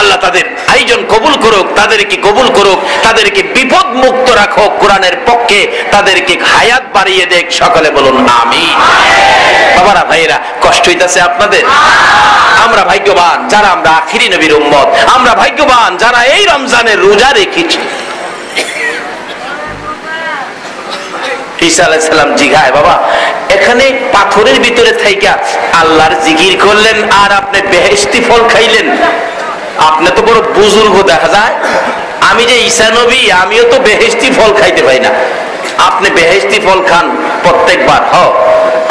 আল্লাহ তাদের আয়োজন কবুল করুক, তাদেরকে কবুল করুক, তাদেরকে বিপদ মুক্ত রাখো কোরআনের পক্ষে, তাদেরকে হায়াত বাড়িয়ে দেখ। সকলে বলুন আমিন। বাবারা ভাইয়েরা, কষ্ট হইতাছে আপনাদের? আমরা ভাগ্যবান যারা আমরা আখিরি নবীর উম্মত, আমরা ভাগ্যবান যারা এই রমজানের রোজা রেখেছি। ঈসা আলাইহিস সালাম জিগায়, বাবা এখানে পাথরের ভিতরে থাইকা আল্লাহর জিকির করলেন আর আপনি বেহেশতি ফল খাইলেন, আপনি তো বড় বুজুর্গ দেখা যায়। আমি যে ঈসা নবী, আমিও তো বেহেশতি ফল খাইতে পাই না, আপনি বেহেশতি ফল খান প্রত্যেকবার।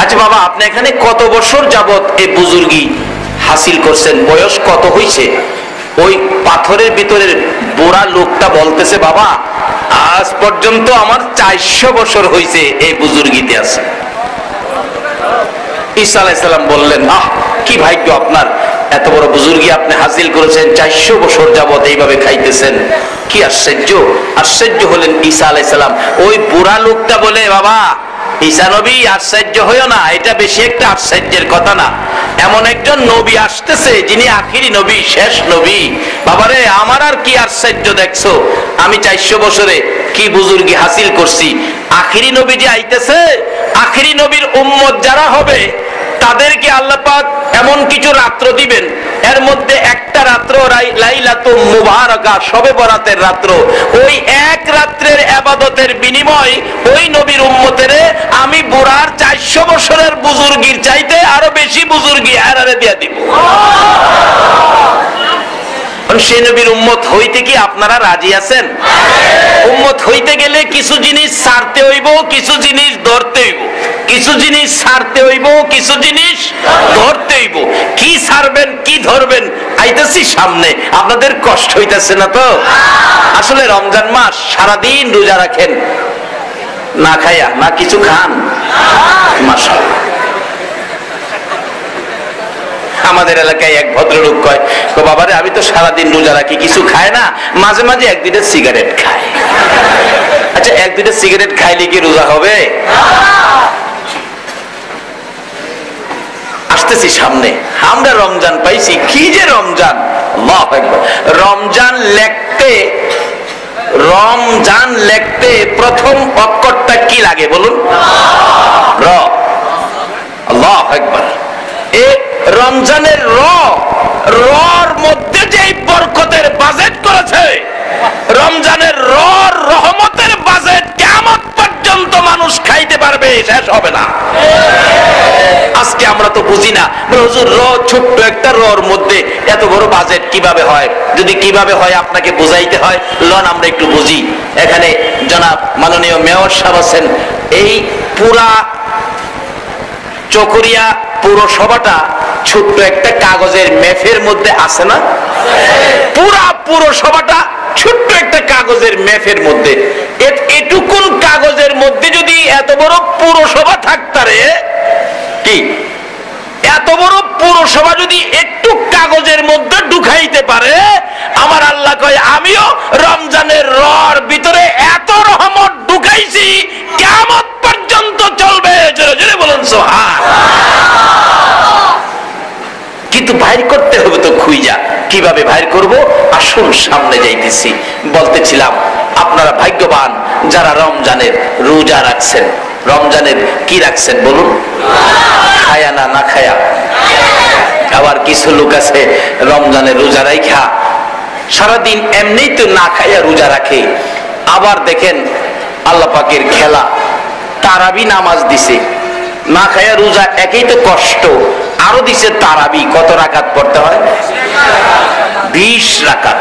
আচ্ছা বাবা, আপনি এখানে কত বছর যাবত এই বুজুর্গি হাসিল করছেন, বয়স কত হইছে? ওই পাথরের ভিতরের বুড়া লোকটা বলতেছে, বাবা আজ পর্যন্ত আমার 400 বছর হইছে এই বুজুর্গিতে আছে। ঈসা আলাইহিস সালাম বললেন, আহ কি ভাগ্য আপনার, এত বড় বুজুর্গি আপনি হাসিল করেছেন, 400 বছর যাবত এইভাবে খাইতেছেন, কি আশ্চর্য। আশ্চর্য হলেন ঈসা আলাইহিস সালাম। ওই বুড়া লোকটা বলে, বাবা ঈসা নবী আশ্চর্য হইও না, এটা বেশি একটা আশ্চর্যের কথা না, এমন একজন নবী আসতেছে যিনি আখিরি নবী, শেষ নবী। বাবারে আমার আর কি আশ্চর্য দেখছো, আমি 400 বছরে কি বুজুর্গি হাসিল করছি, আখিরি নবী যে আইতেছে, আখিরি নবীর উম্মত যারা হবে তাদেরকে আল্লাহ পাক এমন কিছু রাত্র দিবেন, এর মধ্যে একটা রাত্র লাইলাতুল মুবারাকা, শবে বরাতের রাত্র। ওই এক রাত্রের ইবাদতের বিনিময় ওই নবীর উম্মতের আমি বুড়ার 400 বছরের বুজুর্গির চাইতে আরো বেশি বুজুর্গি আরারে দিয়া দিব। সেই নবীর উম্মত হইতে কি আপনারা রাজি আছেন? উম্মত হইতে গেলে কিছু জিনিস ছাড়তে হইব, কিছু জিনিস ধরতে হইব, কিছু জিনিস ছাড়তে হইব, কিছু জিনিস ধরতে হইব। কি ছাড়বেন কি ধরবেন আইতাছি সামনে, আপনাদের কষ্ট হইতাছে না তো? আসলে রমজান মাস সারাদিন রোজা রাখেন, না খায়া না কিছু খান, মাশাআল্লাহ। আমাদের এলাকায় এক ভদ্রলোক কয়, বাবারে আমি তো সারাদিন রোজা রাখি, কিছু খায় না, মাঝে মাঝে 1-2টা সিগারেট খায়। আচ্ছা 1-2টা সিগারেট খাইলে কি রোজা হবে? আসতেছি সামনে, আমরা রমজান পাইছি, কি যে রমজান, আল্লাহু আকবার। রমজান লেখতে প্রথম অক্ষরটা কি লাগে বলুন? র। আল্লাহু আকবার। রমজানের রর মধ্যে যে বরকতের বাজেট করেছে, রমজানের রহমতের বাজেট কিয়ামত পর্যন্ত মানুষ খাইতে পারবে, শেষ হবে না। আজকে আমরা তো বুঝি না, হুজুর ছোট্ট একটা রর মধ্যে এত বড় বাজেট কিভাবে হয়? যদি কিভাবে হয় আপনাকে বুঝাইতে হয়, লন আমরা একটু বুঝি। এখানে জনাব মাননীয় মেয়র সাহেব আছেন, এই পুরা চকরিয়া পৌরসভাটা ছোট্ট একটা কাগজের মেফের মধ্যে আছে না? পুরা পৌরসভাটা ছোট্ট একটা কাগজের মেফের মধ্যে। এটুকুন কাগজের মধ্যে যদি এত বড় পৌরসভা থাকতারে, কি এত বড় পৌরসভা যদি একটু কাগজের মধ্যে ঢুকাইতে পারে, আমার আল্লাহ কয় আমিও রমজানের রর ভিতরে এত রহমত ঢুকাইছি, কিয়ামত পর্যন্ত চলবে। জোরে জোরে বলুন সুবহানাল্লাহ। কিন্তু বাইর করতে হবে তো খুইজা, কিভাবে বাইর করব? আসুন সামনে যাইতেছি। বলতেছিলাম আপনারা ভাগ্যবান যারা রমজানের রোজা রাখছেন। রমজানের কি রাখছেন বলুন? খায়া না খায়া। আবার কিছু লোক আছে রমজানের রোজা রাখা সারাদিন এমনি তো না খায়া রোজা রাখে। আবার দেখেন আল্লাহ পাকের খেলা, তারাবি নামাজ দিছে, না খায়া রোজা একই তো কষ্ট, আরো দিছে তারাবি। কত রাকাত পড়তে হয়? 20 রাকাত।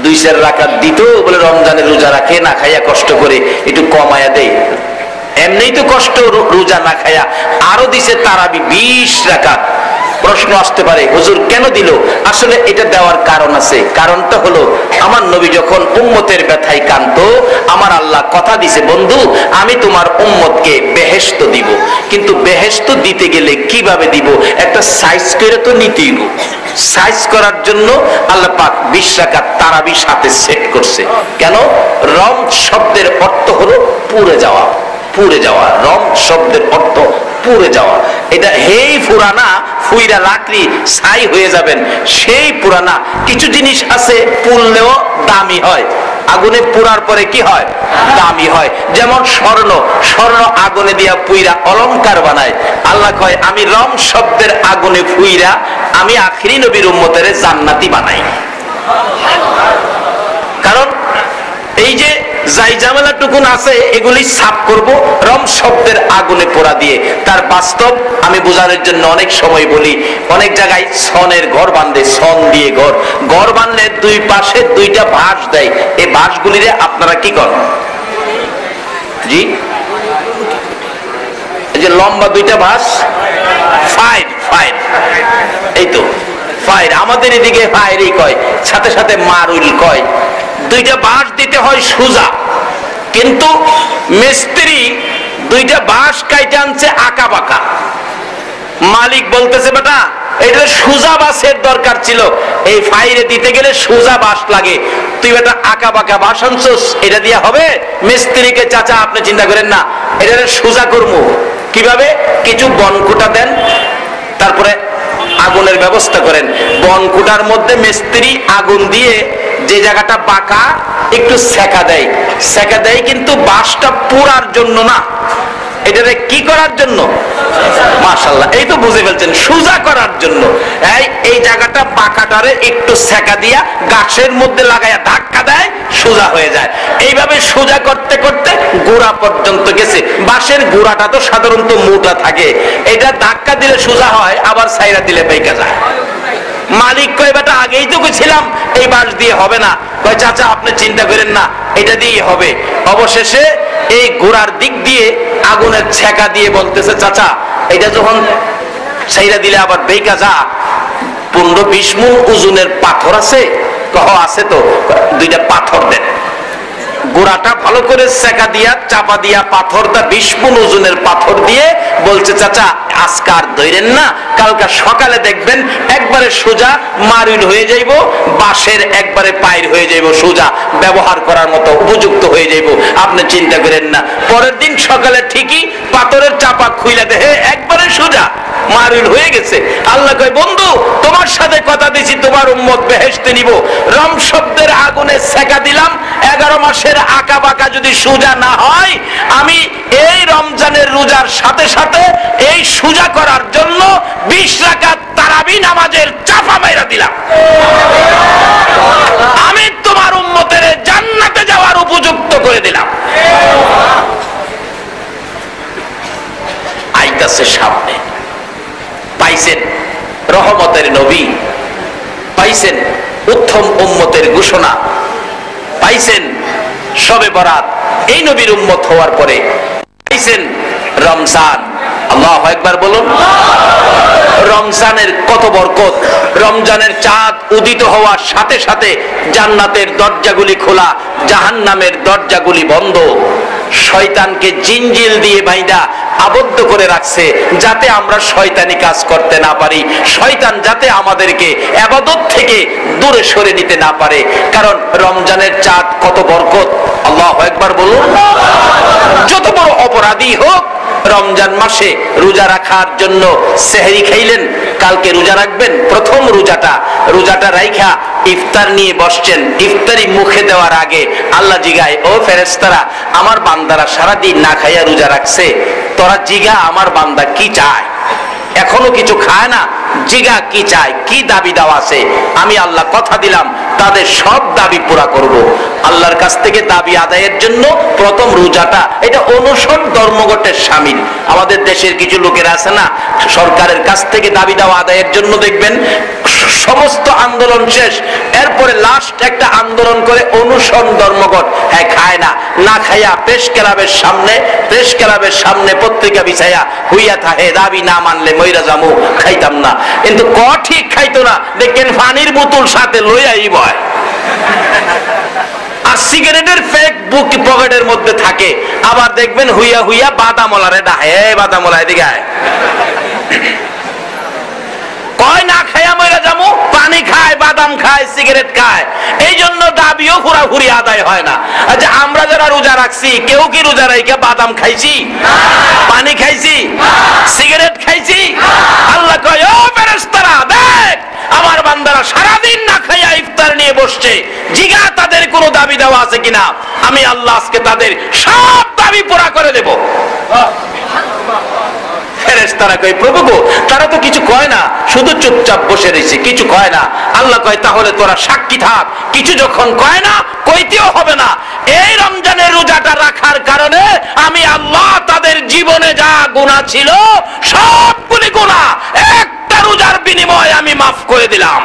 2-4 রাকাত দিত বলে রমজানের রোজা রাখে, না খাইয়া কষ্ট করে একটু কমায়া দেয়, এমনি তো কষ্ট রোজা না খায়া, আরো দিছে তারাবি 20 রাকাত। প্রশ্ন আসতে পারে, হুজুর কেন দিল? আসলে এটা দেওয়ার কারণ আছে। কারণটা হলো আমার নবী যখন উম্মতের ব্যথায় কাঁদতো, আমার আল্লাহ কথা দিছে, বন্ধু আমি তোমার উম্মতকে বেহেশত দিব। কিন্তু বেহেশত দিতে গেলে কিভাবে দিব? একটা সাইজ করে তো নিতেই গো। সাইজ করার জন্য আল্লাহ পাক 20 রাকাত তারাবি সাথে সেট করছে। কেন? রম শব্দের অর্থ হলো পুড়ে যাওয়া। পুড়ে যাওয়া। রম শব্দের অর্থ পুড়ে যাওয়া। এটা হেই পুরানা ফুইরা লাকড়ি ছাই হয়ে যাবেন সেই পুরানা। কিছু জিনিস আছে পুড়লেও দামি হয়, আগুনে পোড়ার পরে কি হয়? দামি হয়। যেমন স্বর্ণ, স্বর্ণ আগুনে দিয়া পুইরা অলংকার বানায়। আল্লাহ কয় আমি রম শব্দের আগুনে পুইরা আমি আখিরি নবীর উম্মতের জান্নাতি বানাই। কারণ এই যে যাই ঝামেলা টুকুন আছে এগুলি সাফ করব রম শব্দের আগুনে পোড়া দিয়ে। তার বাস্তব আমি বোঝানোর জন্য অনেক সময় বলি, অনেক জায়গায় সনের ঘর বাঁধে, সন দিয়ে ঘর, ঘর বাঁধলে দুই পাশে দুইটা বাঁশ দেয়। এই বাঁশগুলিরে আপনারা কি করেন? জি, এই যে লম্বা দুইটা বাঁশ, ফাইর, ফাইর, এই তো ফাইর, আমাদের এদিকে ফাইরই কয়, সাথে সাথে মারুল কয়। দুইটা বাঁশ দিতে হয় সোজা, কিন্তু মিস্ত্রি দুইটা বাঁশ কাইটে আনছে আঁকা বাঁকা। মালিক বলতেছে বেটা এটা সোজা বাঁশের দরকার ছিল, এই ফাইরে দিতে গেলে সোজা বাঁশ লাগে, তুই বেটা আঁকা বাঁকা বাঁশ আনছস, এটা দিয়ে হবে? মিস্ত্রিকে চাচা আপনি চিন্তা করেন না, এটা সোজা করবো কিভাবে? কিছু বনকুটা দেন, তারপরে আগুনের ব্যবস্থা করেন। বনকুটার মধ্যে মিস্ত্রি আগুন দিয়ে যে জায়গাটা বাঁকা একটু সেকা দেয়, সেকা দেয় কিন্তু বাঁশটা পোড়ার জন্য না, এটারে কি করার জন্য? মাশাআল্লাহ, এই তো বুঝে ফেলছেন, সোজা করার জন্য। এই জায়গাটা বাঁকাটারে একটু সেকা দিয়া গাছের মধ্যে লাগাইয়া ধাক্কা দেয়, সোজা হয়ে যায়। এইভাবে সোজা করতে করতে গোড়া পর্যন্ত গেছে। বাঁশের গোড়াটা তো সাধারণত মোটা থাকে, এটা ধাক্কা দিলে সোজা হয়, আবার সাইরা দিলে বেঁকে যায়। মালিক কয় বেটা আগেই তো ছিলাম এই বাঁশ দিয়ে হবে না। কয় চাচা আপনি চিন্তা করেন না, এটা দিয়ে হবে। অবশেষে এই গোড়ার দিক দিয়ে আগুনের ছেকা দিয়ে বলতেছে চাচা এটা যখন সাইরা দিলে আবার বেঁকা যা, 15-20 মণ ওজনের পাথর আছে? কহ আছে তো, দুইটা পাথর দেন। গোড়াটা ভালো করে সেকা দিয়া চাপা দিয়া পাথরটা 20 মণ ওজনের পাথর দিয়ে বলছে চাচা আজকার ধরেন না, কালকা সকালে দেখবেন একবারে সোজা মারুল হয়ে যাইব, বাঁশের একবারে পায়ের হয়ে যাইব, সোজা ব্যবহার করার মতো উপযুক্ত হয়ে যাইব, আপনি চিন্তা করেন না। পরের দিন সকালে ঠিকই পাথরের চাপা খুইলা দেহে একবারে সোজা মারুল হয়ে গেছে। আল্লাহ কয় বন্ধু তোমার সাথে কথা দিছি তোমার উম্মত বেহেশতে নিব, রম শব্দের আগুনে সেকা দিলাম, 11 মাসের আঁকা বাঁকা যদি সোজা না হয়, আমি এই রমজানের রোজার সাথে সাথে এই সোজা করার জন্য 20 রাকাত তারাবি নামাজের চাপা মাইরা দিলাম। আমি তোমার উম্মতের জান্নাতে যাওয়ার উপযুক্ত করে দিলাম। আইতাছে সামনে, পাইছেন রহমতের নবী, পাইছেন উত্তম উম্মতের ঘোষণা, পাইছেন শবে বরাত এই নবীর উম্মত হওয়ার পরে, পাইছেন রমজান। আল্লাহু আকবার বলুন। রমজানের কত বরকত! রমজানের চাঁদ উদিত হওয়ার সাথে সাথে জান্নাতের দরজাগুলি খোলা, জাহান্নামের দরজাগুলি বন্ধ। শয়তানকে জিনজিল দিয়ে বাইদা আবদ্ধ করে রাখছে যাতে আমরা শয়তানি কাজ করতে না পারি, শয়তান যাতে আমাদেরকে ইবাদত থেকে দূরে সরে নিতে না পারে। কারণ রমজানের চাঁদ কত বরকত! আল্লাহু আকবার বলুন। যত বড় অপরাধী হোক রমজান মাসে রোজা রাখার জন্য সেহরি খাইলেন, কালকে রোজা রাখবেন, প্রথম রোজাটা রাইখা ইফতার নিয়ে বসছেন, ইফতারি মুখে দেওয়ার আগে আল্লাহ জিগায় ও ফেরেশতারা আমার বান্দারা সারাদিন না খাইয়া রোজা রাখছে, তোরা জিগা আমার বান্দা কি চায়, এখনো কিছু খায় না, জিগা কি চায়, কি দাবি দাওয়া আছে। আমি আল্লাহ কথা দিলাম তাদের সব দাবি পুরা করব। আল্লাহর কাছ থেকে দাবি আদায়ের জন্য প্রথম রোজাটা এটা অনুসরণ ধর্মঘটের শামিল। আমাদের দেশের কিছু লোকের আছে না, সরকারের কাছ থেকে দাবি দাওয়া আদায়ের জন্য দেখবেন সমস্ত আন্দোলন শেষ, এরপরে লাস্ট একটা আন্দোলন করে অনুসরণ ধর্মঘট। হ্যাঁ খায় না, না খাইয়া প্রেস ক্লাবের সামনে পত্রিকা বিছাইয়া হইয়া থাকে দাবি না মানলে মইরা যামু, খাইতাম না। কিন্তু ক ঠিক খাইতো না, দেখেন পানির বোতল সাথে লইয়াই বয়, আর সিগারেটের ফেক বুক পকেটের মধ্যে থাকে। আবার দেখবেন হুইয়া হুইয়া বাদামলারে ডাহে, বাদামলা এদিকে আয়, কয় না খাইয়া মইরা যামু, পানি খায়, বাদাম খায়, সিগারেট খায়। এই জন্য দাবি তারাবিও পুরাপুরি আদায় হয় না। আচ্ছা আমরা যারা রোজা রাখছি কেউ কি রোজা রাইখা বাদাম খাইছি, পানি খাইছি, সিগারেট খাইছি? আল্লাহ কয় ও ফেরেশতারা দেখ আমার বান্দারা সারাদিন না খাইয়া ইফতার নিয়ে বসছে, জিগা তাদের কোনো দাবি দেওয়া আছে কিনা, আমি আল্লাহ আজকে তাদের সব দাবি পুরা করে দেব। ফেরেশতারা কয় প্রভু গো তারা তো কিছু কয় না, শুধু চুপচাপ বসে রয়েছে, কিছু কয় না। আল্লাহ কয় তাহলে তোরা সাক্ষী থাক, কিছু যখন কয় না কইতেও হবে না। এই রমজানের রোজাটা রাখার কারণে আমি আল্লাহ তাদের জীবনে যা গুনাহ ছিল সবগুলি গুনাহ একটা রোজার বিনিময়ে আমি মাফ করে দিলাম।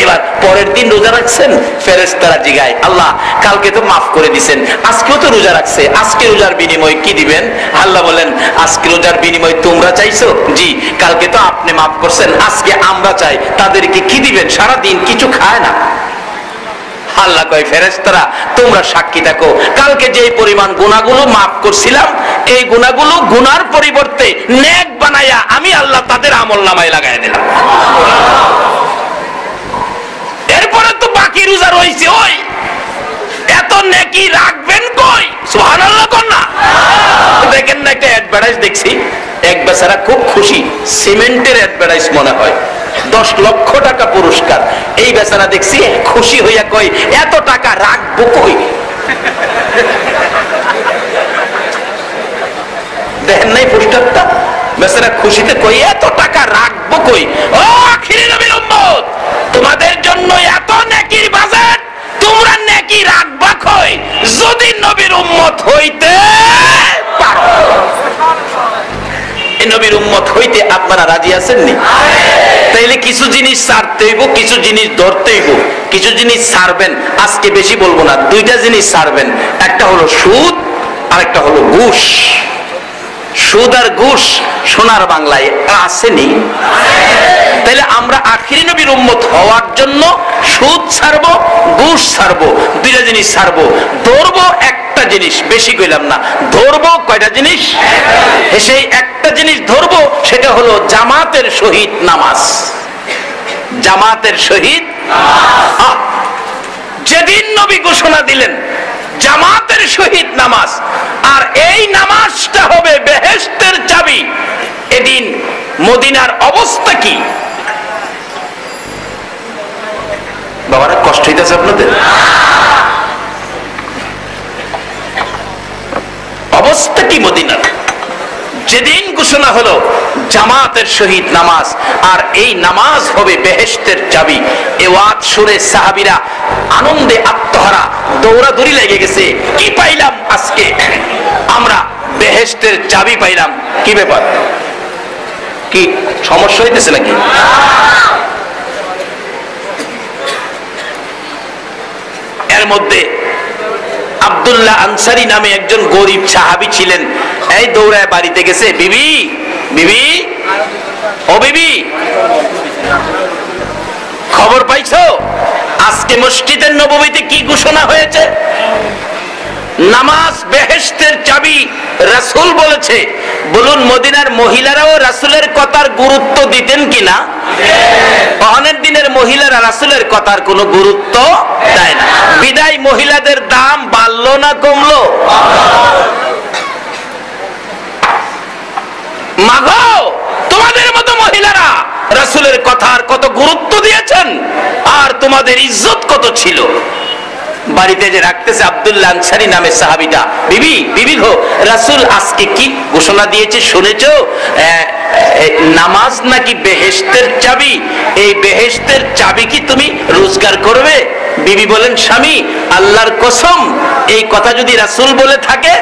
এবার পরের দিন রোজা রাখছেন, ফেরেশতারা জিগায় আল্লাহ কালকে তো মাফ করে দিবেন, আজকেও তো রোজা রাখছে, আজকে রোজার বিনিময় কি দিবেন? আল্লাহ বলেন আজকে রোজার বিনিময় তোমরা চাইছো, জি কালকে তো আপনি মাফ করছেন, আজকে আমরা চাই, তাদেরকে কি দিবেন? সারা দিন কিছু খায় না। আল্লাহ কয় ফেরেশতারা তোমরা সাক্ষী থাকো, কালকে যে পরিমাণ গুনাহগুলো মাফ করছিলাম এই গুনাহগুলো গুনার পরিবর্তে নেক বানায়া আমি আল্লাহ তাদের আমলনামায় লাগাই দিলাম। এরপরে তো বাকি রোজা রয়েছে, ওই এত নেকি রাখবেন কই? সুবহানাল্লাহ কোন না? দেখেন না একটা অ্যাডভার্টাইজ দেখছি, এক বেচারা খুব খুশি, সিমেন্টের অ্যাডভার্টাইজ মনে হয়, 10 লক্ষ টাকা পুরস্কার। এই বেচারা দেখছি খুশি হইয়া কই এত টাকা রাখবো কই? দেখেন নাই পোস্টারটা? বেচারা খুশিতে কই এত টাকা রাখবো কই? ও আখিরি নবীর উম্মত তোমাদের জন্য এত নেকির বাজেট, তোমরা নেকি রাখবা কই যদি নবীর উম্মত হইতে পারো? এই নবীর উম্মত হইতে আপনারা রাজি আছেন নি? তাইলে কিছু জিনিস ছাড়তে হইব, কিছু জিনিস ধরতে হইব। কিছু জিনিস ছাড়বেন, আজকে বেশি বলবো না, দুইটা জিনিস ছাড়বেন, একটা হলো সুদ আর একটা হলো ঘুষ। সুদ আর ঘুষ সোনার বাংলায় আসেনি? তাইলে আমরা আখিরি নবীর উম্মত হওয়ার জন্য সুদ ছাড়বো, ঘুষ ছাড়বো, দুইটা জিনিস ছাড়বো। ধরবো একটা জিনিস, বেশি কইলাম না, ধরবো কয়টা জিনিস? সেই একটা জিনিস ধরবো, সেটা হলো জামাতের সহিত নামাজ। জামাতের সহিত যেদিন নবী ঘোষণা দিলেন জামাতের সহিত নামাজ, আর এই নামাজটা হবে বেহেশতের চাবি, এদিন মদিনার অবস্থা কি? বাবারা কষ্ট হইতেছে আপনাদের? অবস্থা কি মদিনার? যেদিন ঘোষণা হলো জামাতের সহিত নামাজ, আর এই নামাজ হবে বেহেশতের চাবি, এ ওয়াজ শুনে সাহাবীরা আনন্দে আত্মহারা, দৌড়াদৌড়ি লেগে গেছে। কি পাইলাম আজকে? আমরা বেহেশতের চাবি পাইলাম। কি ব্যাপার? কি সমস্যা হইতেছে নাকি? এর মধ্যে আব্দুল্লাহ আনসারী নামে একজন গরিব সাহাবী ছিলেন, এই দৌড়ায় বাড়িতে গেছে, বিবি বিবি ও বিবি খবর পাইছো আজকে মসজিদের নববীতে কি ঘোষণা হয়েছে? নামাজ বেহেশতের চাবি রাসূল বলেছে। বলুন মদিনার মহিলারাও রাসূলের কথার গুরুত্ব দিতেন কিনা? অনেক দিনের মহিলারা রাসূলের কথার কোনো গুরুত্ব দেয় না, বিদায় মহিলাদের দাম বাড়লো না কমলো? মাগো তোমাদের মতো মহিলারা রাসূলের কথার কত গুরুত্ব দিয়েছেন, আর তোমাদের ইজ্জত কত ছিল। বাড়িতে যে রাখতেছে আব্দুল্লাহ আনসারী নামে সাহাবীটা, বিবি বিবি গো রাসূল আজকে কি ঘোষণা দিয়েছে শুনেছো? নামাজ নাকি বেহেশতের চাবি, এই বেহেশতের চাবি কি তুমি রোজগার করবে? বিবি বলেন স্বামী আল্লাহর কসম এই কথা যদি রাসূল বলে থাকে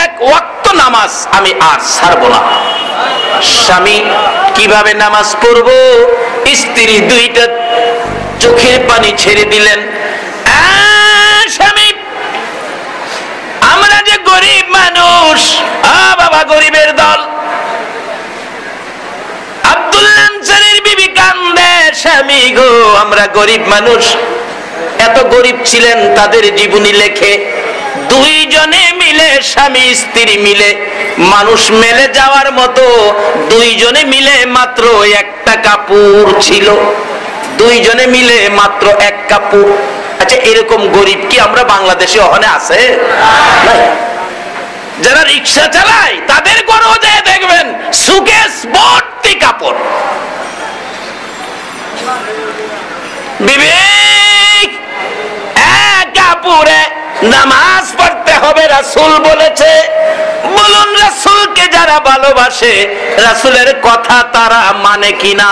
এক ওয়াক্ত নামাজ আমি আর ছাড়বো না। স্বামী কিভাবে নামাজ পড়বো? স্ত্রী দুইটা চোখের পানি ছেড়ে দিলেন। স্বামী আমরা যে গরিব মানুষ, বাবা গরিবের দল। আব্দুল্লাহ আনসারীর বিবি কান্দে, স্বামী গো আমরা গরিব মানুষ। এত গরিব ছিলেন তাদের জীবনী লেখে, দুইজনে মিলে স্বামী স্ত্রী মিলে মানুষ মেলে যাওয়ার মতো দুইজনে মিলে মাত্র একটা কাপড় ছিল। দুইজনে মিলে মাত্র 1 কাপড়। আচ্ছা, এরকম গরিব কি আমরা বাংলাদেশে ওখানে আছে? যারা রিক্সা চালায় তাদের ঘরেও যেয়ে দেখবেন সুকেস ভর্তি কাপড়। বিবেক, এক কাপড়ে নামাজ পড়তে হবে রাসূল বলেছে। বলুন, রাসূলকে যারা ভালোবাসে রাসূলের কথা তারা মানে কিনা?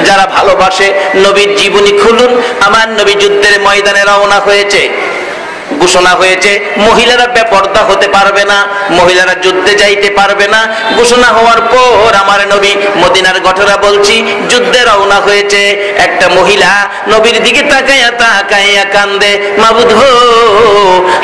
যারা ভালোবাসে নবীর জীবনী খুলুন। আমার নবী যুদ্ধের ময়দানে রওনা হয়েছে, ঘোষণা হয়েছে মহিলারা বেপরদা হতে পারবে না, মহিলারা যুদ্ধে যাইতে পারবে না। ঘোষণা হওয়ার পর আমার নবী মদিনার ঘটনা বলছি, যুদ্ধে রওনা হয়েছে। একটা মহিলা নবীর দিকে তাকাইয়া তাকাইয়া কান্দে, মাবুদ হো,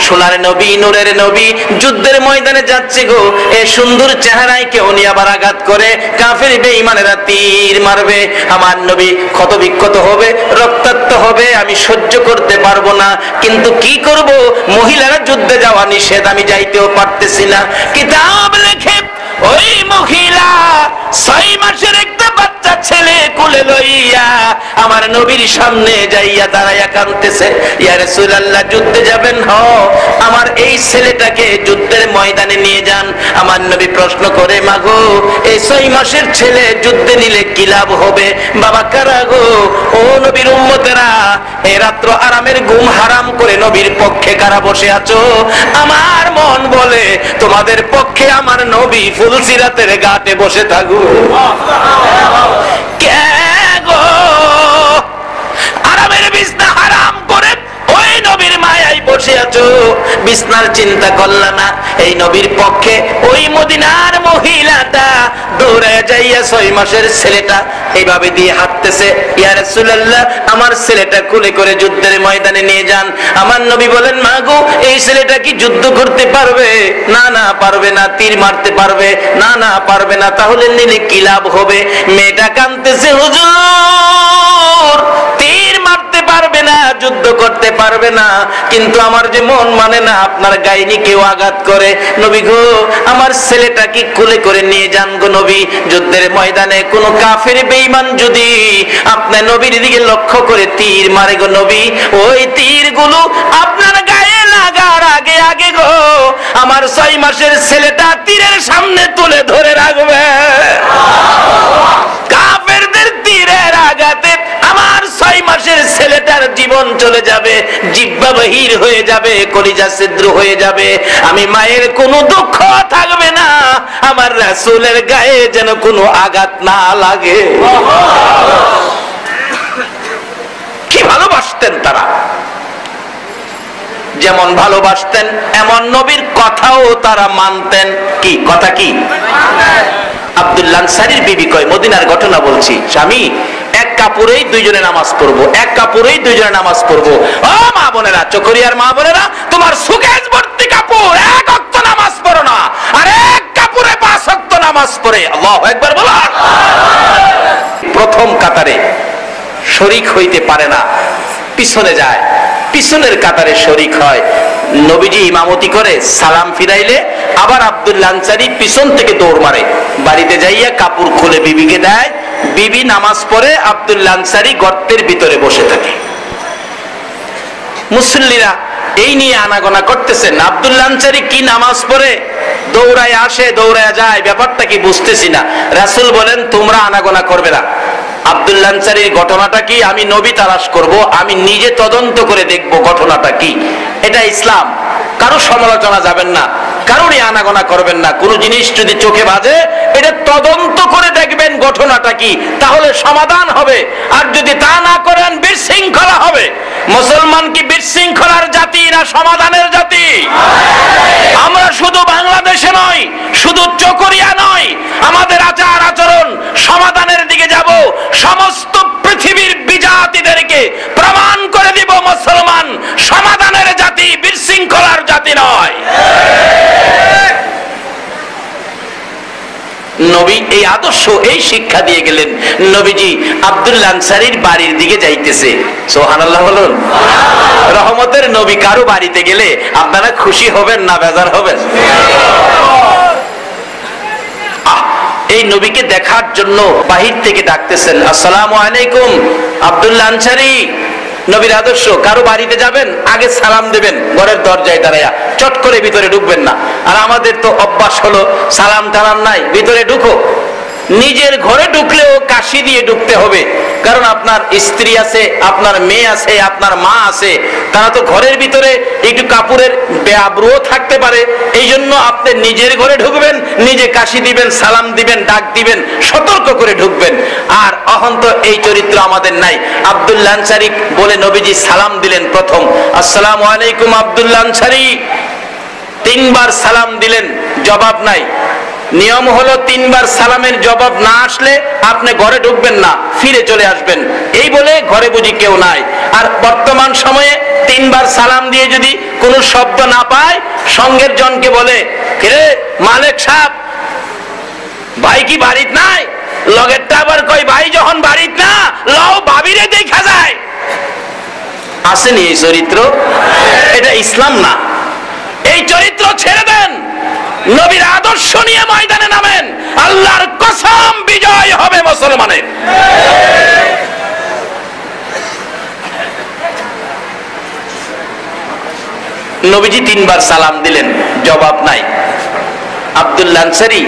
সোনার নবী, নূরের নবী যুদ্ধের ময়দানে যাচ্ছে গো, এই সুন্দর চেহারায় কেউ নিয়ে আবার আঘাত করে, কাফের বেঈমানেরা তীর মারবে, আমার নবী ক্ষত বিক্ষত হবে, রক্তাক্ত হবে, আমি সহ্য করতে পারবো না। কিন্তু কি করব, মহিলারা যুদ্ধে যাওয়া নিষেধ, আমি যাইতেও পারতেছি না। কিতাব লেখে ওই মহিলা 6 মাসের একটা বাচ্চা ছেলে কোলে লইয়া আমার নবীর সামনে যাইয়া দাঁড়াইয়া কাঁদতেছে, ইয়া রাসূলুল্লাহ যুদ্ধে যাবেন? হ, আমার এই ছেলেটাকে যুদ্ধের ময়দানে নিয়ে যান। আমার নবী প্রশ্ন করে, মাগো এই 6 মাসের ছেলে যুদ্ধে নিলে কি লাভ হবে? বাবা কারা গো? ও নবীর উম্মতেরা, এই রাত্র আরামের ঘুম হারাম করে নবীর পক্ষে কারা বসে আছো? আমার মন বলে তোমাদের পক্ষে আমার নবী ফুলসিরাতের ঘাটে বসে থাকো। কে গো আরামের বিছনা হারাম করে ওই নবীর মায়ায় বসে আছো? বিছনার চিন্তা করলা না? এই নবীর পক্ষে ওই মদিনার মহিলাটা দৌড়ে যাইয়া 6 মাসের ছেলেটা এইভাবে দিয়ে হাঁটতেছে, ইয়া রাসূলুল্লাহ আমার ছেলেটা কোলে করে যুদ্ধের ময়দানে নিয়ে যান। আমার নবী বলেন, মা গো এই ছেলেটা কি যুদ্ধ করতে পারবে? না না পারবে না। তীর মারতে পারবে? না না পারবে না। তাহলে নিলে কি লাভ হবে? মেয়েটা কাঁদতেছে, হুজুর তীর মারতে পারবে না, যুদ্ধ করতে পারবে না, কিন্তু আমার যে মন মানে না আপনার গায়ে কেউ আঘাত করে। নবী গো আমার ছেলেটা কি কোলে করে নিয়ে যান গো নবী, যুদ্ধের ময়দানে কোন কাফের বেঈমান যদি আপনার নবীর দিকে লক্ষ্য করে তীর মারে গো নবী, ওই তীরগুলো আপনার গায়ে লাগার আগে আগে গো আমার 6 মাসের ছেলেটা তীরের সামনে তুলে ধরে রাখবে। কাফেরদের তীরের আঘাতে আমার 6 মাসের ছেলেটার জীবন চলে যাবে, জিহ্বা বাহির হয়ে যাবে, কলিজা ছিদ্র হয়ে যাবে। আমি মায়ের কোনো দুঃখ থাকবে না, আমার রাসূলের গায়ে যেন কোনো আঘাত না লাগে। কি ভালোবাসতেন তারা! যেমন ভালোবাসতেন এমন নবীর কথাও তারা মানতেন। কি কথা? কি আব্দুল্লাহ আনসারীর বিবি কয়, মদিনার ঘটনা বলছি, স্বামী 1 কাপড়েই 2 জনে নামাজ পড়বো, 1 কাপড়েই 2 জনে নামাজ পড়বো। ও মা বোনেরা, চকরিয়ার মা বোনেরা, তোমার সুকেশ ভর্তি কাপড়, 1 ওয়াক্ত নামাজ পড়ো না, আর 1 কাপড়ে 5 ওয়াক্ত নামাজ পড়ে। আল্লাহু আকবার বলো। প্রথম কাতারে শরীক হইতে পারে না, পিছনে যায়, পিছনের কাতারে শরীক হয়। নবীজি ইমামতি করে সালাম ফিরাইলে আবার আব্দুল্লাহ আনসারী পিছন থেকে দৌড় মারে, বাড়িতে যাইয়া কাপড় খুলে বিবিকে দেয়, বিবি নামাজ পড়ে, আব্দুল্লাহ আনসারী গর্তের ভিতরে বসে থাকে। মুসল্লিরা এই নিয়ে আনাগোনা করতেছেন, আব্দুল্লাহ আনসারী কি নামাজ পড়ে দৌড়ায় আসে দৌড়ায় যায়, ব্যাপারটা কি বুঝতেছি না। রাসূল বলেন, তোমরা আনাগোনা করবে না। আব্দুল্লাহ আনসারীর ঘটনাটা কি আমি নবী তালাশ করব, আমি নিজে তদন্ত করে দেখব ঘটনাটা কি। এটা ইসলাম, কারো সমালোচনা যাবেন না, কারোরই আনাগোনা করবেন না। কোন জিনিস যদি চোখে বাজে এটা তদন্ত করে দেখবেন ঘটনাটা কি, তাহলে সমাধান হবে। আর যদি তা না করেন বিশৃঙ্খলা হবে। মুসলমান কি বিশৃঙ্খলার জাতি না সমাধানের জাতি? আমরা শুধু বাংলাদেশে নয়, শুধু চকরিয়া নয়, আমাদের আচার আচরণ সমাধানের দিকে যাব। সমস্ত পৃথিবীর বিজাতিদেরকে প্রমাণ করে দিব মুসলমান সমাধানের জাতি, বিশৃঙ্খলার জাতি নয়। নবী এই আদর্শ, এই শিক্ষা দিয়ে গেলেন। নবীজি আব্দুল্লাহ আনসারীর বাড়ির দিকে যাইতেছে, সুবহানাল্লাহ বলুন। রহমতের নবী কারো বাড়িতে গেলে আপনারা খুশি হবেন না বেজার হবেন? এই নবীকে দেখার জন্য বাহির থেকে ডাকতেছেন, আসসালামু আলাইকুম আব্দুল্লাহ আনসারী। নবীর আদর্শ, কারো বাড়িতে যাবেন আগে সালাম দেবেন, ঘরের দরজায় দাঁড়ায়া, চট করে ভিতরে ঢুকবেন না। আর আমাদের তো অভ্যাস হলো সালাম টালাম নাই, ভিতরে ঢুকো। নিজের ঘরে ঢুকলেও কাশি দিয়ে ঢুকতে হবে, কারণ আপনার স্ত্রী আছে, আপনার মেয়ে আছে, আপনার মা আছে, তারা তো ঘরের ভিতরে একটু কাপড়ের বেআব্রুও থাকতে পারে। এই জন্য আপনি নিজের ঘরে ঢুকবেন, নিজে কাশি দিবেন, সালাম দিবেন, ডাক দিবেন, সতর্ক করে ঢুকবেন। আর অহন্ত এই চরিত্র আমাদের নাই। আব্দুল্লাহ আনসারী বলে নবীজি সালাম দিলেন প্রথম, আসসালামু আলাইকুম আব্দুল্লাহ আনসারী। 3 বার সালাম দিলেন, জবাব নাই। নিয়ম হলো 3 বার সালামের জবাব না আসলে আপনি ঘরে ঢুকবেন না, ফিরে চলে আসবেন। এই বলে ঘরে বুঝি কেউ নাই। আর বর্তমান সময়ে 3 বার সালাম দিয়ে যদি কোনো শব্দ না পায়, সঙ্গের জনকে বলে, কিরে মালিক সাহেব, ভাই কি বাড়িতে নাই? লগেরটা আবার কই, ভাই যখন বাড়িতে না, লও ভাবিরে দেখা যায়। আসেনি এই চরিত্র? এটা ইসলাম না। এই চরিত্র ছেড়ে দেন, নবীর আদর্শ নিয়ে ময়দানে নামেন, আল্লাহর কসম বিজয় হবে মুসলমানের। নবীজি 3 বার সালাম দিলেন, জবাব নাই। আব্দুল্লাহ আনসারী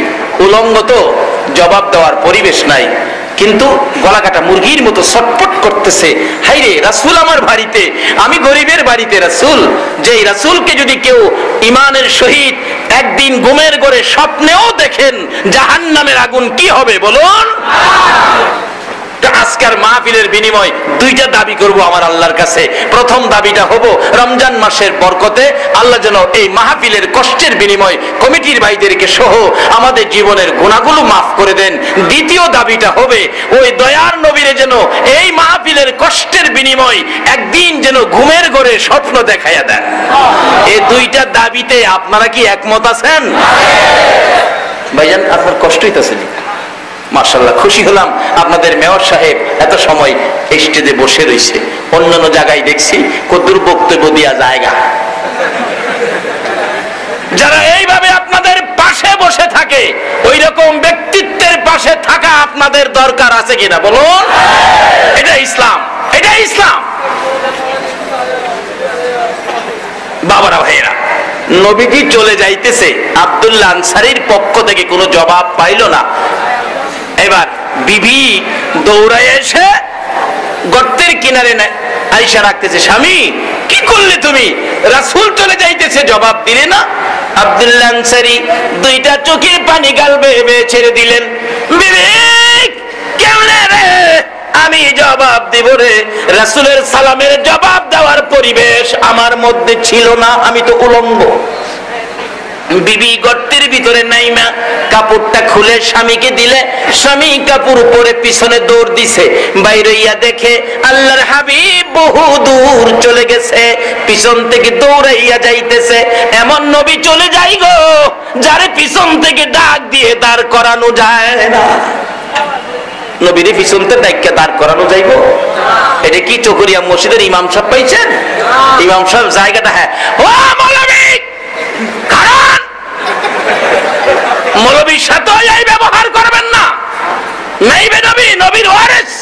উলঙ্গ, তো জবাব দেওয়ার পরিবেশ নাই, কিন্তু গলা কাটা মুরগির মতো ছটফট করতেছে, হাইরে রাসূল আমার বাড়িতে, আমি গরিবের বাড়িতে রাসূল। যে রাসূলকে যদি কেউ ইমানের সহিত একদিন ঘুমের ঘরে স্বপ্নেও দেখেন, জাহান্নামের আগুন কি হবে বলুন? আজকের মাহফিলের বিনিময় 2টা দাবি করব আমার আল্লাহর কাছে। প্রথম দাবিটা হবো, রমজান মাসের বরকতে আল্লাহ যেন এই মাহফিলের কষ্টের বিনিময় কমিটির ভাইদেরকে সহ আমাদের জীবনের গুনাহগুলো মাফ করে দেন। দ্বিতীয় দাবিটা হবে, ওই দয়ার নবীরে যেন এই মাহফিলের কষ্টের বিনিময় একদিন যেন ঘুমের ঘরে স্বপ্ন দেখাইয়া দেন। এই 2টা দাবিতে আপনারা কি একমত আছেন? ভাইজান আপনার কষ্ট হইতেছে? মাশাআল্লাহ, খুশি হলাম। আপনাদের মেয়র সাহেব এত সময় স্টেজে বসে রয়েছে, অন্যান্য জায়গায় দেখছি কদ্দুর বক্তব্য দিয়া জায়গা। যারা এইভাবে আপনাদের পাশে বসে থাকে, ওই রকম ব্যক্তিত্বের পাশে থাকা আপনাদের দরকার আছে কিনা বলুন? এটা ইসলাম, এটা ইসলাম। বাবারা ভাইয়েরা, নবীজি চলে যাইতেছে, আব্দুল্লাহ আনসারীর পক্ষ থেকে কোনো জবাব পাইল না। এবার বিবি দৌড়ায় এসে গর্তের কিনারে আইসা রাখতেছে, স্বামী কি করলে তুমি? রাসূল চলে যাইতেছে, জবাব দিলে না। আব্দুল্লাহ আনসারী 2টা চোখের পানি গাল বেয়ে বেয়ে ছেড়ে দিলেন। বিবেক কেমনে রে আমি জবাব দিব রে? রাসূলের সালামের জবাব দেওয়ার পরিবেশ আমার মধ্যে ছিল না, আমি তো উলঙ্গ। বিবি গর্তের ভিতরে নাইমা কাপড়টা খুলে স্বামীকে দিলে, স্বামী কাপড় পরে পিছনে দৌড় দিছে। বাইরেইয়া দেখে আল্লাহর হাবিব বহু দূর চলে গেছে, পিছন থেকে দৌড়াইয়া যাইতেছে। এমন নবী চলে যাই গো, যারে পিছন থেকে ডাক দিয়ে দাঁড় করানো যায় না। নবীরে পিছন থেকে ডাইকা দাঁড় করানো যাইবো? এটা কি চকরিয়া মসজিদের ইমাম সাহেব পাইছেন? ইমাম সাহেব জায়গাটা, হ্যাঁ ও মৌলভী, কারণ মৌলভীর সাথে এই ব্যবহার করবেন না। নাইবে নবী, নবীর ওয়ারিস,